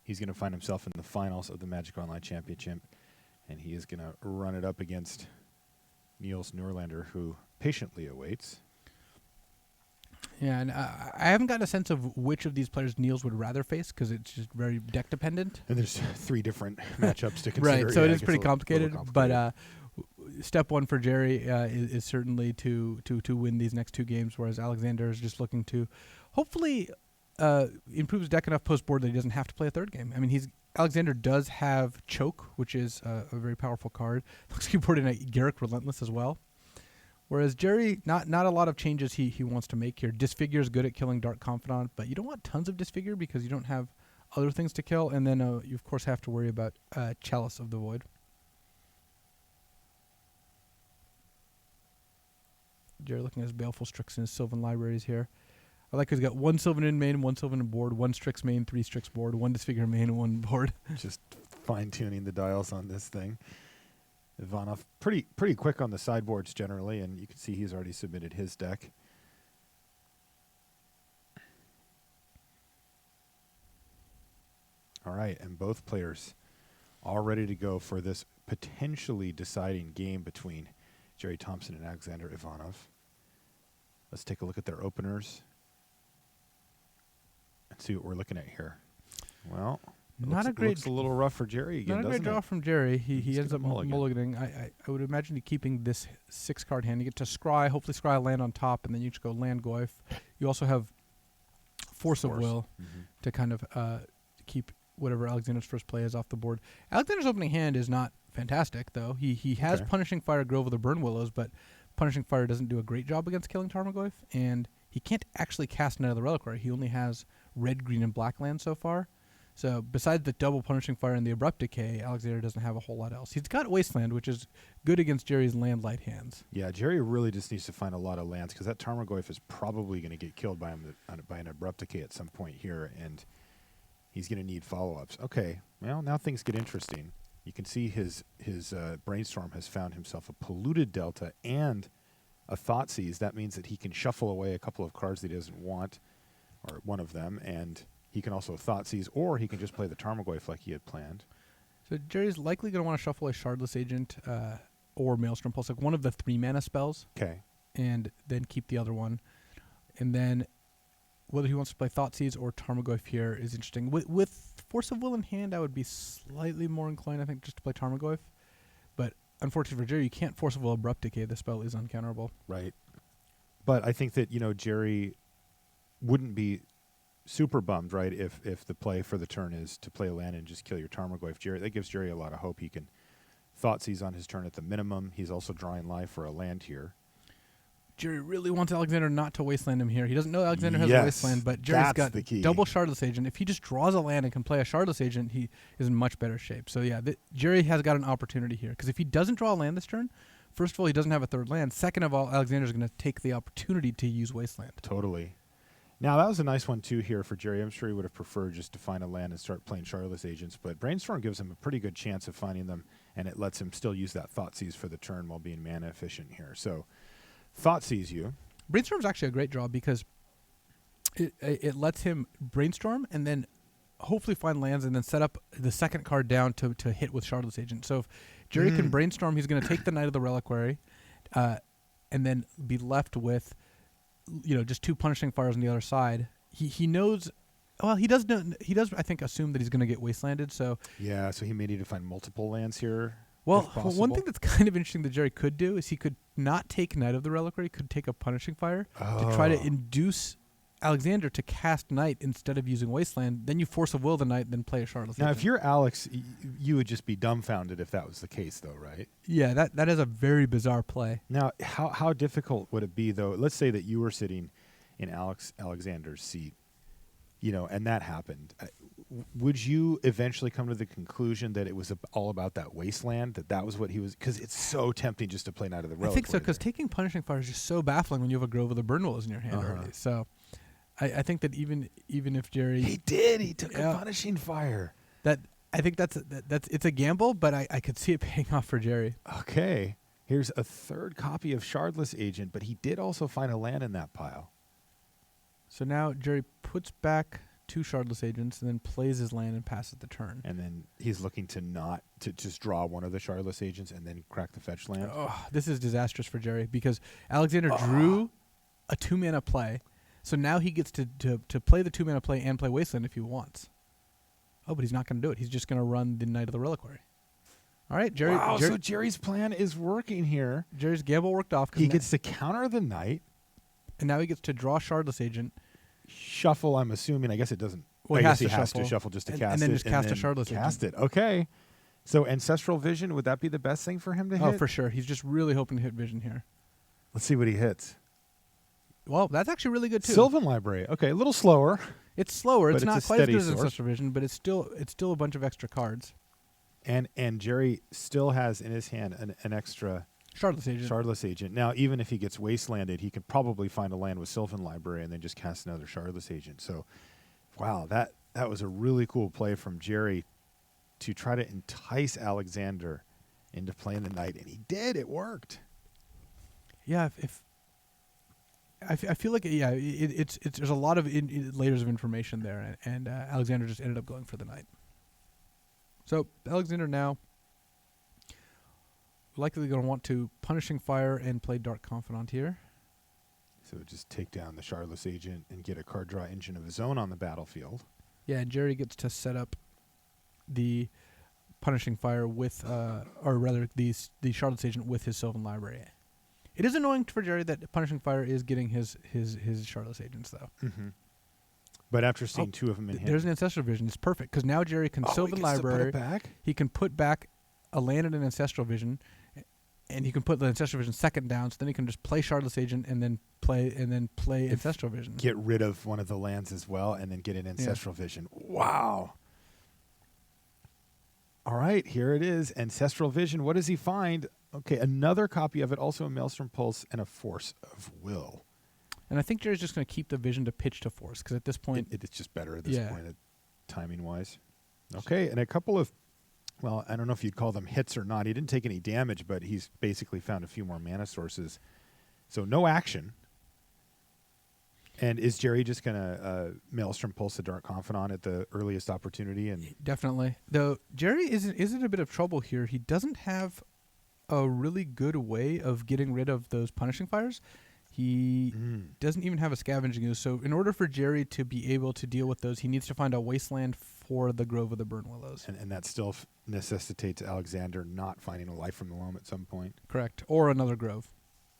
he's going to find himself in the finals of the Magic Online Championship. And he is going to run it up against Niels Norlander, who patiently awaits. Yeah, and I haven't gotten a sense of which of these players Niels would rather face because it's just very deck dependent. And there's 3 different matchups to consider. Right, so yeah, it is pretty complicated. But step 1 for Jerry is certainly to win these next 2 games, whereas Alexander is just looking to hopefully improves deck enough post board that he doesn't have to play a third game. I mean, Alexander does have Choke, which is a very powerful card. Looks like he poured in a Garrick Relentless as well. Whereas Gerry, not a lot of changes he wants to make here. Disfigure is good at killing Dark Confidant, but you don't want tons of Disfigure because you don't have other things to kill. And then you, of course, have to worry about Chalice of the Void. Gerry looking at his Baleful Strix and his Sylvan libraries here. I like he's got one Sylvan in main, one Sylvan in board, one Strix main, 3 Strix board, one Disfigure main, one board. Just fine-tuning the dials on this thing. Ivanov pretty quick on the sideboards generally, and you can see he's already submitted his deck. All right, and both players all ready to go for this potentially deciding game between Gerry Thompson and Alexander Ivanov. Let's take a look at their openers and see what we're looking at here. Well, looks a little rough for Gerry again, not a great doesn't draw it? from Gerry. He He's ends up gonna mulligan. mulliganing. I would imagine you keeping this 6-card hand. You get to scry, hopefully scry a land on top, and then you just go land Goyf. You also have Force of Will to kind of keep whatever Alexander's first play is off the board. Alexander's opening hand is not fantastic, though. He has Okay. Punishing Fire, Grove of the Burn Willows, but Punishing Fire doesn't do a great job against killing Tarmogoyf, and he can't actually cast Night of the Reliquary. He only has red, green, and black land so far. So besides the double Punishing Fire and the Abrupt Decay, Alexander doesn't have a whole lot else. He's got Wasteland, which is good against Gerry's land light hands. Yeah, Gerry really just needs to find a lot of lands because that Tarmogoyf is probably going to get killed by him by an Abrupt Decay at some point here, and he's going to need follow-ups. Okay, well, now things get interesting. You can see his Brainstorm has found himself a Polluted Delta and a Thoughtseize. That means that he can shuffle away a couple of cards that he doesn't want, or one of them, and he can also Thoughtseize, or he can just play the Tarmogoyf like he had planned. So Gerry's likely going to want to shuffle a Shardless Agent or Maelstrom Pulse, like one of the 3-mana spells, Okay. and then keep the other one. And then whether he wants to play Thoughtseize or Tarmogoyf here is interesting. With Force of Will in hand, I would be slightly more inclined, I think, just to play Tarmogoyf. But unfortunately for Gerry, you can't Force of Will Abrupt Decay. The spell is uncounterable. Right. But I think that, Gerry wouldn't be super bummed, right, if the play for the turn is to play a land and just kill your Tarmogoyf. That gives Gerry a lot of hope. He can Thoughtseize on his turn at the minimum. He's also drawing life for a land here. Gerry really wants Alexander not to wasteland him here. He doesn't know Alexander has Yes, a wasteland, but Gerry's that's got the key. double Shardless Agent. If he just draws a land and can play a Shardless Agent, he is in much better shape. So yeah, Gerry has got an opportunity here. Because if he doesn't draw a land this turn, first of all, he doesn't have a third land. Second of all, Alexander's going to take the opportunity to use wasteland. Totally. Now, that was a nice one, too, here for Gerry. I'm sure he would have preferred just to find a land and start playing Shardless Agents, but Brainstorm gives him a pretty good chance of finding them, and it lets him still use that Thoughtseize for the turn while being mana efficient here. So, Thoughtseize you. Brainstorm's actually a great draw because it lets him brainstorm and then hopefully find lands and then set up the second card down to hit with Shardless Agent. So if Gerry can brainstorm, he's going to take the Knight of the Reliquary and then be left with just 2 Punishing Fires on the other side. He knows. Well, he does know. He does, I think, assume that he's going to get wastelanded. So Yeah, so he may need to find multiple lands here. well, if possible. one thing that's kind of interesting that Gerry could do is he could not take Knight of the Reliquary. He could take a Punishing Fire to try to induce Alexander to cast Knight instead of using Wasteland. Then you Force of Will the Knight, then play a Shardless Now, Agent. if you're Alex, you would just be dumbfounded if that was the case, though, right? Yeah, that is a very bizarre play. Now, how difficult would it be, though? Let's say that you were sitting in Alexander's seat, and that happened. Would you eventually come to the conclusion that it was all about that wasteland, that was what he was? Because it's so tempting just to play Knight of the Reliquary. I think so, because there. taking Punishing Fire is just so baffling when you have a Grove of the Burn Willows in your hand Uh-huh. already. So I think that even if Gerry... He did. He took Yeah. a Punishing Fire. I think that's it's a gamble, but I could see it paying off for Gerry. Okay. Here's a third copy of Shardless Agent, but he did also find a land in that pile. So now Gerry puts back 2 Shardless Agents and then plays his land and passes the turn. And then he's looking to just draw one of the Shardless Agents and then crack the fetch land. Oh, this is disastrous for Gerry because Alexander drew a 2-mana play, so now he gets to play the 2-mana play and play Wasteland if he wants. Oh, but he's not going to do it. He's just going to run the Knight of the Reliquary. All right, Gerry. Wow, so Gerry's plan is working here. Gerry's gamble worked off. He gets to counter the Knight. And now he gets to draw Shardless Agent, shuffle, I'm assuming. I guess it doesn't. Well, I he guess has to to shuffle. shuffle just to And cast then it. just cast a Shardless Cast Agent. it. Okay. So Ancestral Vision, would that be the best thing for him to hit? Oh, for sure. He's just really hoping to hit Vision here. Let's see what he hits. Well, that's actually really good too. Sylvan Library. Okay, a little slower. It's slower. But It's it's not a quite as steady good as source. Ancestral Vision, but it's still a bunch of extra cards. And Gerry still has in his hand an extra Shardless Agent. Shardless Agent. Now, even if he gets wastelanded, he could probably find a land with Sylvan Library and then just cast another Shardless Agent. So, wow, that was a really cool play from Gerry to try to entice Alexander into playing the Knight, and he did. It worked. Yeah, if I feel like it's there's a lot of layers of information there, and Alexander just ended up going for the Knight. So Alexander now likely going to want to Punishing Fire and play Dark Confidant here. So just take down the Shardless Agent and get a card draw engine of his own on the battlefield. Yeah, and Gerry gets to set up the Punishing Fire with, or rather, the Shardless Agent with his Sylvan Library. It is annoying for Gerry that Punishing Fire is getting his Shardless Agents, though. Mm-hmm. But after seeing two of them in hand. There's an Ancestral Vision. It's perfect, because now Gerry can Sylvan he gets to put Library. it back? He can put back a land and an Ancestral Vision, and he can put the Ancestral Vision second down, so then he can just play Shardless Agent and then play Ancestral Vision. Get rid of one of the lands as well, and then get an Ancestral Vision. Wow. All right, here it is. Ancestral Vision. What does he find? Okay, another copy of it, also a Maelstrom Pulse and a Force of Will. And I think Jerry's just going to keep the Vision to pitch to Force, because at this point... It's just better at this point, timing-wise. Okay, and a couple of, well, I don't know if you'd call them hits or not. He didn't take any damage, but he's basically found a few more mana sources. So no action. And is Gerry just going to Maelstrom Pulse the Dark Confidant at the earliest opportunity? And Definitely. Though Gerry is in a bit of trouble here. He doesn't have a really good way of getting rid of those Punishing Fires. He doesn't even have a Scavenging Ooze. So in order for Gerry to be able to deal with those, he needs to find a wasteland for the Grove of the Burn Willows. And that still necessitates Alexander not finding a Life from the Loam at some point. Correct. Or another Grove.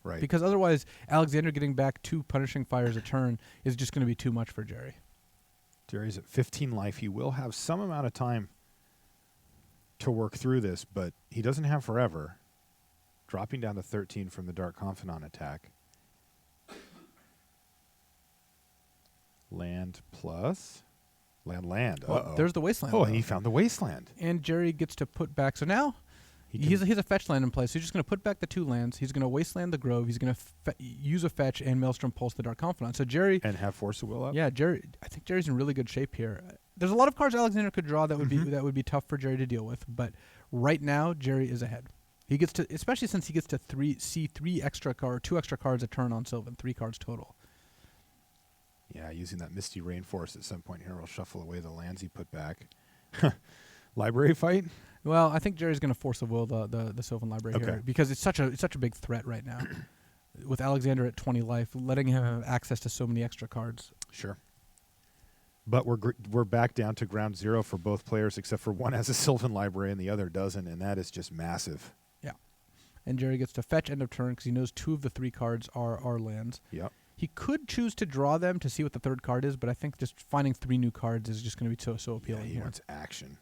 Right. Because otherwise, Alexander getting back 2 Punishing Fires a turn is just going to be too much for Gerry. Gerry's at 15 life. He will have some amount of time to work through this, but he doesn't have forever. Dropping down to 13 from the Dark Confidant attack. Land plus land. Well, there's the Wasteland. Oh, though. and he found the Wasteland. And Gerry gets to put back. So now he has a fetch land in place. So he's just going to put back the 2 lands. He's going to Wasteland the Grove. He's going to use a fetch and Maelstrom Pulse the Dark Confidant. So Gerry and have Force of Will up. Yeah, Gerry. I think Gerry's in really good shape here. There's a lot of cards Alexander could draw that would be tough for Gerry to deal with. But right now, Gerry is ahead. He gets to, especially since he gets to see 2 extra cards a turn on Sylvan, 3 cards total. Yeah, using that Misty Rainforest at some point here will shuffle away the lands he put back. Library fight? Well, I think Gerry's going to Force of Will the Sylvan Library here because it's such a big threat right now. With Alexander at 20 life, letting him have access to so many extra cards. Sure. But we're back down to ground zero for both players, except for one has a Sylvan Library and the other doesn't, and that is just massive. Yeah. And Gerry gets to fetch end of turn because he knows 2 of the 3 cards are lands. Yep. He could choose to draw them to see what the 3rd card is, but I think just finding 3 new cards is just going to be so appealing. Yeah, he here. wants action.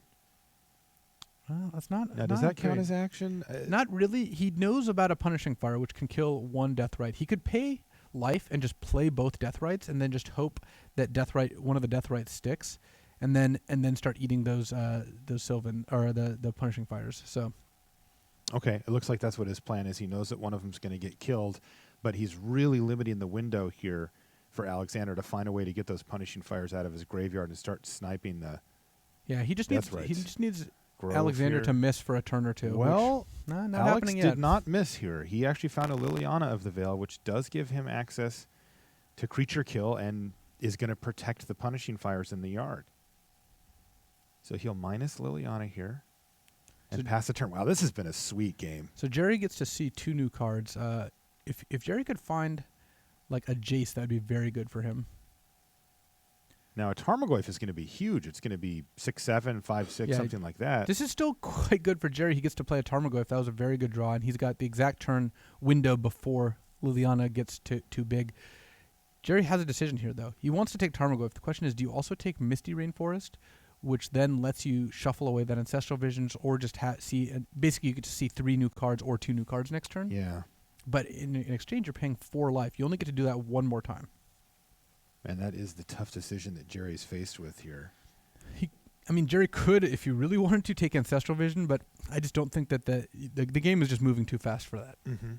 Well, that's not. Now, not does that count great. as action? Not really. He knows about a Punishing Fire, which can kill 1 Deathrite. He could pay life and just play both Deathrites, and then just hope that one of the Deathrites sticks, and then start eating those Sylvan or the Punishing Fires. So. Okay, it looks like that's what his plan is. He knows that one of them's going to get killed, but he's really limiting the window here for Alexander to find a way to get those Punishing Fires out of his graveyard and start sniping the. Yeah, he just needs Grove Alexander here. to miss for a turn or 2. Well, not Alex happening yet. did not miss here. He actually found a Liliana of the Veil, which does give him access to creature kill and is going to protect the Punishing Fires in the yard. So he'll minus Liliana here and pass the turn. Wow, this has been a sweet game. So Gerry gets to see 2 new cards. If Gerry could find like a Jace, that'd be very good for him. Now, a Tarmogoyf is going to be huge. It's going to be 6/7, 5/6, something like that. This is still quite good for Gerry. He gets to play a Tarmogoyf. That was a very good draw, and he's got the exact turn window before Liliana gets too big. Gerry has a decision here, though. He wants to take Tarmogoyf. The question is, do you also take Misty Rainforest, which then lets you shuffle away that Ancestral Visions, or just see basically you get to see 3 new cards or 2 new cards next turn. Yeah. But in exchange, you're paying 4 life. You only get to do that one more time. And that is the tough decision that Gerry's faced with here. Gerry could, if you really wanted to, take Ancestral Vision, but I just don't think that the game is just moving too fast for that. Mm-hmm.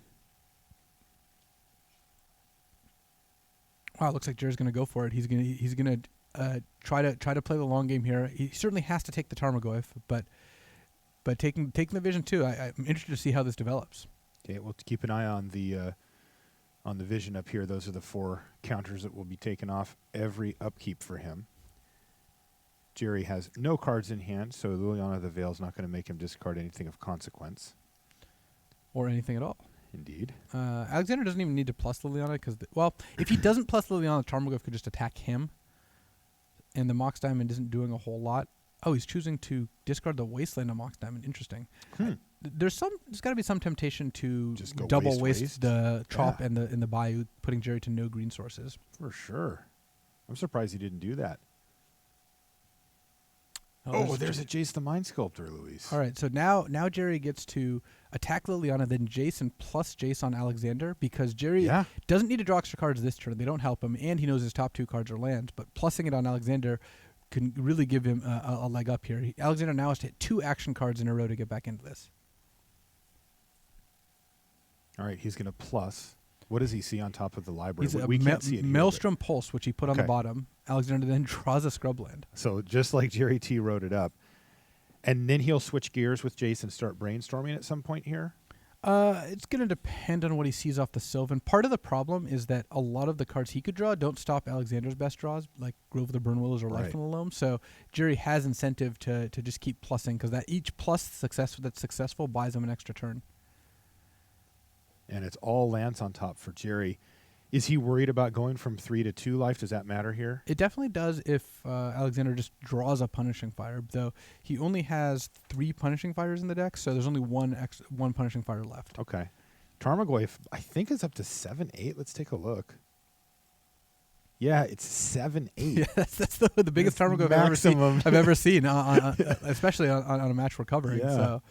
Wow, it looks like Gerry's going to go for it. He's going to try to play the long game here. He certainly has to take the Tarmogoyf, but taking the Vision too. I'm interested to see how this develops. Okay, we'll keep an eye on the Vision up here. Those are the 4 counters that will be taken off every upkeep for him. Gerry has no cards in hand, so Liliana the Veil's not going to make him discard anything of consequence. Or anything at all. Indeed. Alexander doesn't even need to plus Liliana because, if he doesn't plus Liliana, Tarmogoyf could just attack him. And the Mox Diamond isn't doing a whole lot. Oh, he's choosing to discard the Wasteland on Mox Diamond. Interesting. There's got to be some temptation to just go double waste the Chop Yeah. and the Bayou, putting Gerry to no green sources. For sure. I'm surprised he didn't do that. There's a Jace the Mind Sculptor, Luis. All right, so now Gerry gets to attack Liliana, then Jason plus Jace on Alexander, because Gerry doesn't need to draw extra cards this turn. They don't help him, and he knows his top 2 cards are lands, but plussing it on Alexander can really give him a leg up here. Alexander now has to hit 2 action cards in a row to get back into this. All right, he's going to plus. What does he see on top of the library? He's We can't see it here, Maelstrom Pulse, which he put on the Okay. bottom. Alexander then draws a Scrubland. So just like Gerry T wrote it up. And then he'll switch gears with Jace and start brainstorming at some point here? It's going to depend on what he sees off the Sylvan. Part of the problem is that a lot of the cards he could draw don't stop Alexander's best draws, like Grove of the Burn Willows or Life from the Loam. So Gerry has incentive to just keep plussing, because that each plus success that's successful buys him an extra turn. And it's all lands on top for Gerry. Is he worried about going from 3 to 2 life? Does that matter here? It definitely does if Alexander just draws a Punishing Fire, though he only has 3 Punishing Fires in the deck, so there's only one Punishing Fire left. Okay. Tarmogoyf, I think, is up to 7/8. Let's take a look. Yeah, it's 7/8. Yeah, that's the biggest Tarmogoyf I've ever seen, especially on a match we're covering. Yeah. So.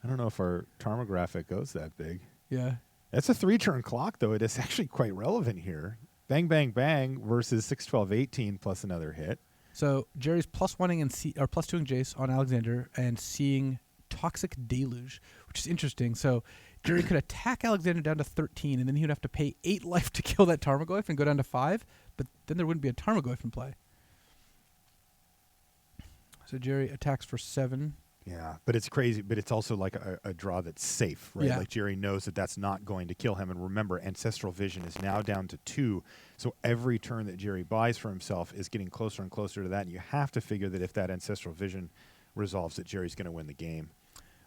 I don't know if our Tarmographic goes that big. Yeah. That's a 3-turn clock, though. It is actually quite relevant here. Bang, bang, bang versus 6, 12, 18 plus another hit. So Gerry's +1ing or +2ing Jace on Alexander and seeing Toxic Deluge, which is interesting. So Gerry could attack Alexander down to 13, and then he would have to pay 8 life to kill that Tarmogoyf and go down to 5, but then there wouldn't be a Tarmogoyf in play. So Gerry attacks for 7. Yeah, but it's crazy. But it's also like a draw that's safe, right? Yeah. Like Gerry knows that that's not going to kill him. And remember, Ancestral Vision is now down to 2. So every turn that Gerry buys for himself is getting closer and closer to that. And you have to figure that if that Ancestral Vision resolves, that Gerry's going to win the game.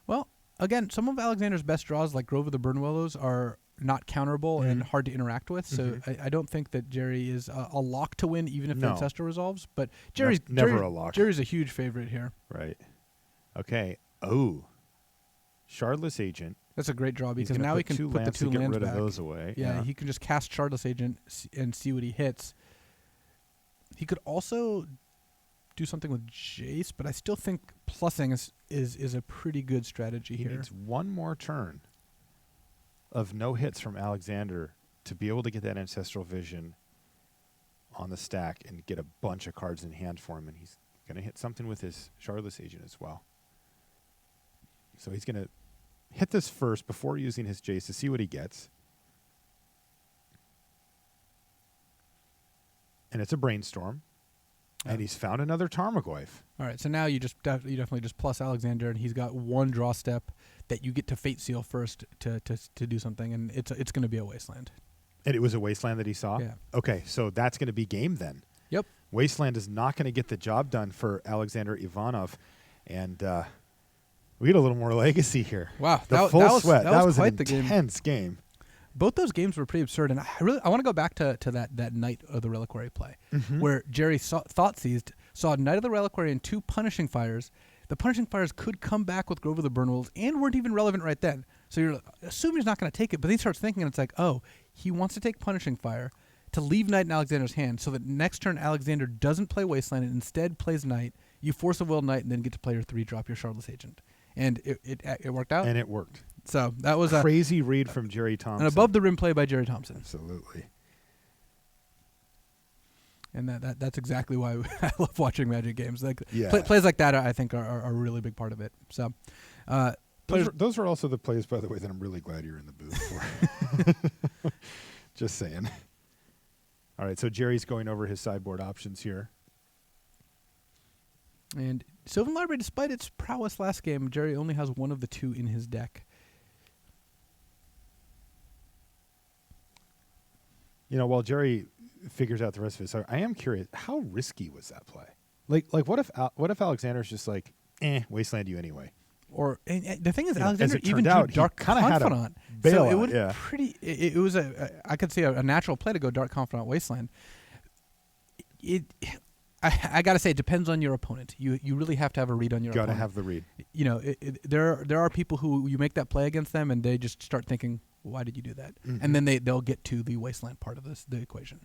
Well, again, some of Alexander's best draws, like Grove of the Burn Willows, are not counterable and hard to interact with. So I don't think that Gerry is a lock to win, even if the Ancestral resolves. But Gerry's never a lock. Gerry's a huge favorite here. Right. Okay. Oh. Shardless Agent. That's a great draw because He's now he can two put the lands 2 to get lands rid back. of those away. Yeah, he can just cast Shardless Agent and see what he hits. He could also do something with Jace, but I still think plussing is a pretty good strategy He here. needs one more turn of no hits from Alexander to be able to get that Ancestral Vision on the stack and get a bunch of cards in hand for him. And he's going to hit something with his Shardless Agent as well. So he's going to hit this first before using his Jace to see what he gets. And it's a Brainstorm. And he's found another Tarmogoyf. All right, so now you definitely just plus Alexander, and he's got one draw step that you get to Fate Seal first to do something, and it's going to be a Wasteland. And it was a Wasteland that he saw? Yeah. Okay, so that's going to be game then. Yep. Wasteland is not going to get the job done for Alexander Ivanov. And we get a little more legacy here. Wow, The full sweat. That was quite an the intense game. Both those games were pretty absurd, and I want to go back to that Knight of the Reliquary play, where Gerry Thoughtseized saw Knight of the Reliquary and 2 Punishing Fires. The Punishing Fires could come back with Grove of the Burn Willows and weren't even relevant right then. So you're assuming he's not going to take it, but then he starts thinking, and it's like, oh, he wants to take Punishing Fire to leave Knight in Alexander's hand so that next turn Alexander doesn't play Wasteland and instead plays Knight. You force a will Knight and then get to play your 3-drop, your Shardless Agent. And it worked out. And it worked. So that was Crazy read from Gerry Thompson. an above-the-rim play by Gerry Thompson. Absolutely. And that's exactly why I love watching Magic games. Like Yeah. plays like that, I think, are a really big part of it. So, Those are also the plays, by the way, that I'm really glad you're in the booth for. Just saying. All right, so Jerry's going over his sideboard options here. and Sylvan Library, despite its prowess last game, Gerry only has one of the 2 in his deck. You know, while Gerry figures out the rest of it, so I am curious, how risky was that play? Like what if Alexander's just like, wasteland you anyway? Or and the thing is, You know, as Alexander it even turned out, drew he Dark kinda had a Confidant. bailout, So it would yeah. pretty. It was I could see a natural play to go Dark Confidant Wasteland. I gotta say, it depends on your opponent. You really have to have a read on your Gotta opponent. have the read. You know, there are people who you make that play against them and they just start thinking, why did you do that? Mhm. And then they'll get to the Wasteland part of the equation.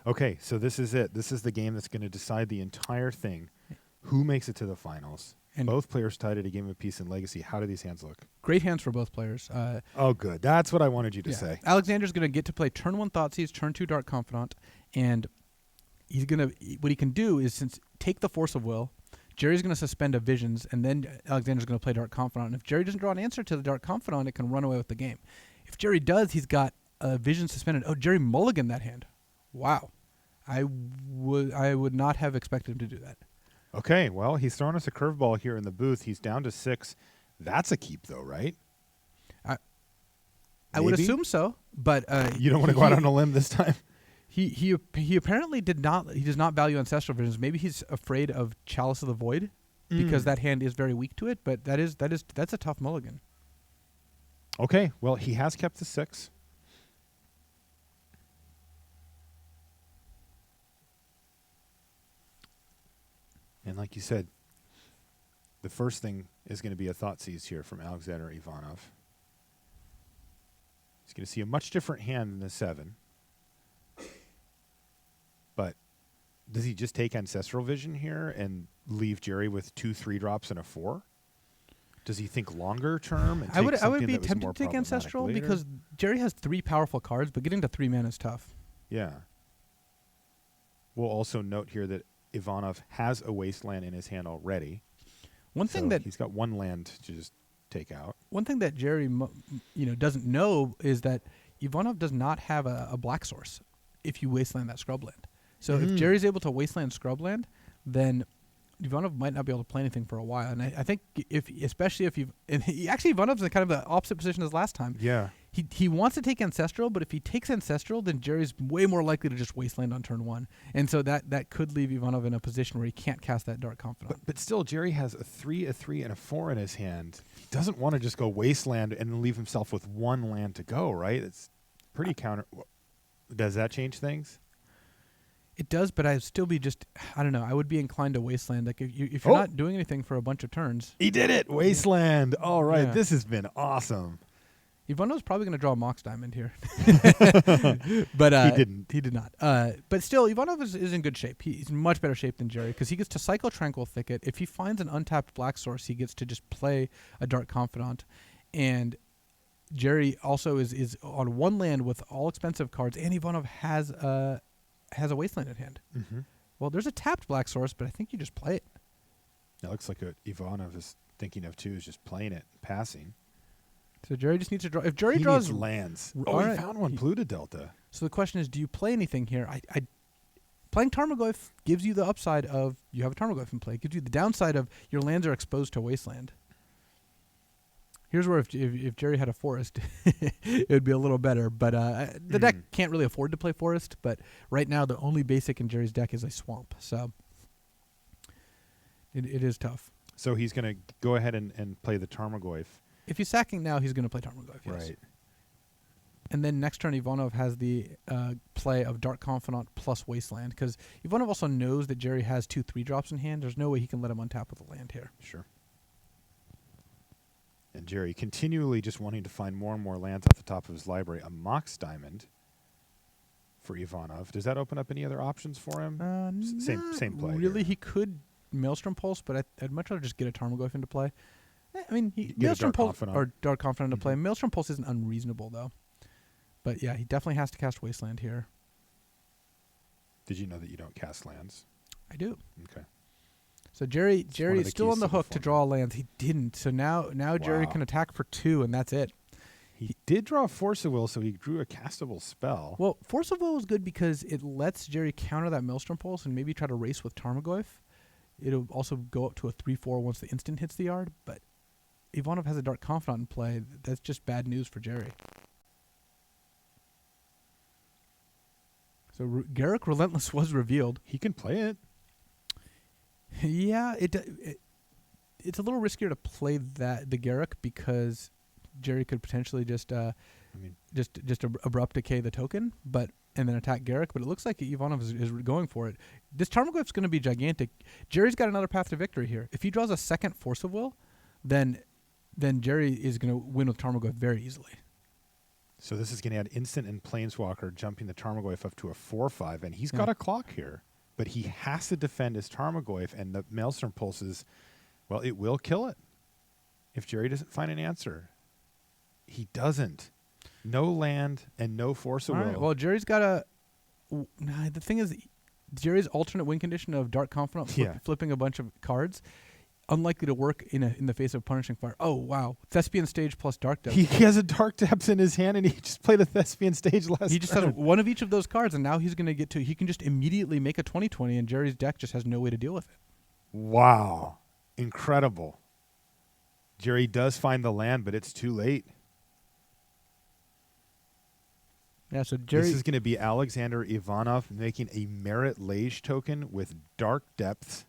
Okay, so this is it. This is the game that's going to decide the entire thing. Who makes it to the finals? And Both players tied at a game apiece in Legacy. How do these hands look? great hands for both players. Oh, good. That's what I wanted you to Yeah. say. Alexander's going to get to play turn 1 Thoughtseize, turn 2 Dark Confidant, and he's going to what he can do is take the Force of Will. Jerry's going to suspend a Visions, and then Alexander's going to play Dark Confidant. And if Gerry doesn't draw an answer to the Dark Confidant, it can run away with the game. If Gerry does, he's got a Vision suspended. Oh, Gerry mulliganed that hand. Wow. I would not have expected him to do that. Okay, well, he's throwing us a curveball here in the booth. He's down to 6. That's a keep, though, right? I would Maybe? assume so, but You don't want to go out on a limb this time? He apparently does not value Ancestral Visions. Maybe he's afraid of Chalice of the Void because that hand is very weak to it. But that's a tough mulligan. Okay, well, he has kept the 6. And like you said, the first thing is going to be a Thoughtseize here from Alexander Ivanov. He's going to see a much different hand than the 7. But does he just take Ancestral Vision here and leave Gerry with 2 3-drops and a 4? Does he think longer term? And I would something be that was tempted more to take problematic Ancestral later? because Gerry has 3 powerful cards, but getting to 3 mana is tough. Yeah. We'll also note here that Ivanov has a Wasteland in his hand already. One thing that he's got 1 land to just take out. One thing that Gerry doesn't know is that Ivanov does not have a black source if you Wasteland that Scrubland. So if Jerry's able to Wasteland Scrubland, then Ivanov might not be able to play anything for a while. And I think especially if Ivanov's in kind of the opposite position as last time. Yeah. He wants to take Ancestral, but if he takes Ancestral, then Jerry's way more likely to just Wasteland on turn 1. And so that could leave Ivanov in a position where he can't cast that Dark Confidant. But still, Gerry has a 3, and a 4 in his hand. He doesn't want to just go Wasteland and leave himself with 1 land to go, right? It's pretty counter. Does that change things? It does, but I'd still be I don't know. I would be inclined to Wasteland. Like if you're not doing anything for a bunch of turns. He did it! Wasteland! All right, Yeah. this has been awesome. Ivanov's probably going to draw a Mox Diamond here. But He didn't. He did not. But still, Ivanov is in good shape. He's in much better shape than Gerry because he gets to cycle Tranquil Thicket. If he finds an untapped black source, he gets to just play a Dark Confidant. And Gerry also is on 1 land with all expensive cards, and Ivanov has a Wasteland in hand. Mm-hmm. Well, there's a tapped black source, but I think you just play it. It looks like what Ivanov is thinking of, too, is just playing it, passing. So Gerry just needs to draw. If Gerry He draws needs lands. All He right. found one. Pluto Delta. So the question is, do you play anything here? Playing Tarmogoyf gives you the upside of you have a Tarmogoyf in play. It gives you the downside of your lands are exposed to Wasteland. Here's where if Gerry had a Forest, it would be a little better. But the deck can't really afford to play Forest. But right now, the only basic in Jerry's deck is a Swamp. So it is tough. So he's going to go ahead and play the Tarmogoyf. If he's sacking now, he's going to play Tarmogoyf. Yes. Right. And then next turn, Ivanov has the play of Dark Confidant plus Wasteland. Because Ivanov also knows that Gerry has 2 3-drops in hand. There's no way he can let him untap with a land here. Sure. And Gerry continually just wanting to find more and more lands off the top of his library. A Mox Diamond. for Ivanov. Does that open up any other options for him? Not Same play. Really, here. he could Maelstrom Pulse, but I'd much rather just get a Tarmogoyf into play. I mean, Get a Maelstrom Dark Pulse Confidant. or Dark Confidant into play. Mhm. Maelstrom Pulse isn't unreasonable though. But yeah, he definitely has to cast Wasteland here. Did you know that you don't cast lands? I do. Okay. So Gerry one of is the still keys on the to the hook to draw lands. He didn't. So now Gerry Wow. can attack for 2, and that's it. He did draw Force of Will, so he drew a castable spell. Well, Force of Will is good because it lets Gerry counter that Maelstrom Pulse and maybe try to race with Tarmogoyf. It'll also go up to a 3/4 once the instant hits the yard. But Ivanov has a Dark Confidant in play. That's just bad news for Gerry. So Garruk Relentless was revealed. He can play it. Yeah, it's a little riskier to play the Garruk because Gerry could potentially just I mean, abrupt decay the token, and then attack Garruk. But it looks like Ivanov is going for it. This Tarmogoyf's going to be gigantic. Jerry's got another path to victory here. If he draws a second Force of Will, then Gerry is going to win with Tarmogoyf very easily. so this is going to add instant and Planeswalker, jumping the Tarmogoyf up to a 4/5, and he's got a clock here. But he has to defend his Tarmogoyf, and the Maelstrom Pulses, well, it will kill it if Gerry doesn't find an answer. He doesn't. No land and no Force of All Will. right. Well, Jerry's got a. The thing is, Jerry's alternate win condition of Dark Confidant flipping a bunch of cards, unlikely to work in the face of Punishing Fire. Oh wow, Thespian Stage plus Dark Depth. He has a Dark Depths in his hand, and he just played a Thespian Stage last He just turn. has one of each of those cards, and now he's going to get to. He can just immediately make a 20/20, and Jerry's deck just has no way to deal with it. Wow. Incredible. Gerry does find the land, but it's too late. Yeah, so Gerry. This is going to be Alexander Ivanov making a Merit Lage token with Dark Depths.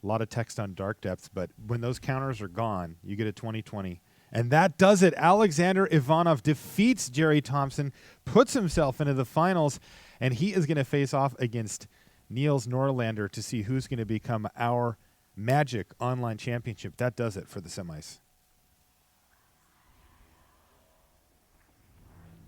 A lot of text on Dark Depths, but when those counters are gone, you get a 20/20. And that does it. Alexander Ivanov defeats Gerry Thompson, puts himself into the finals, and he is going to face off against Niels Norlander to see who's going to become our Magic Online Championship. That does it for the semis.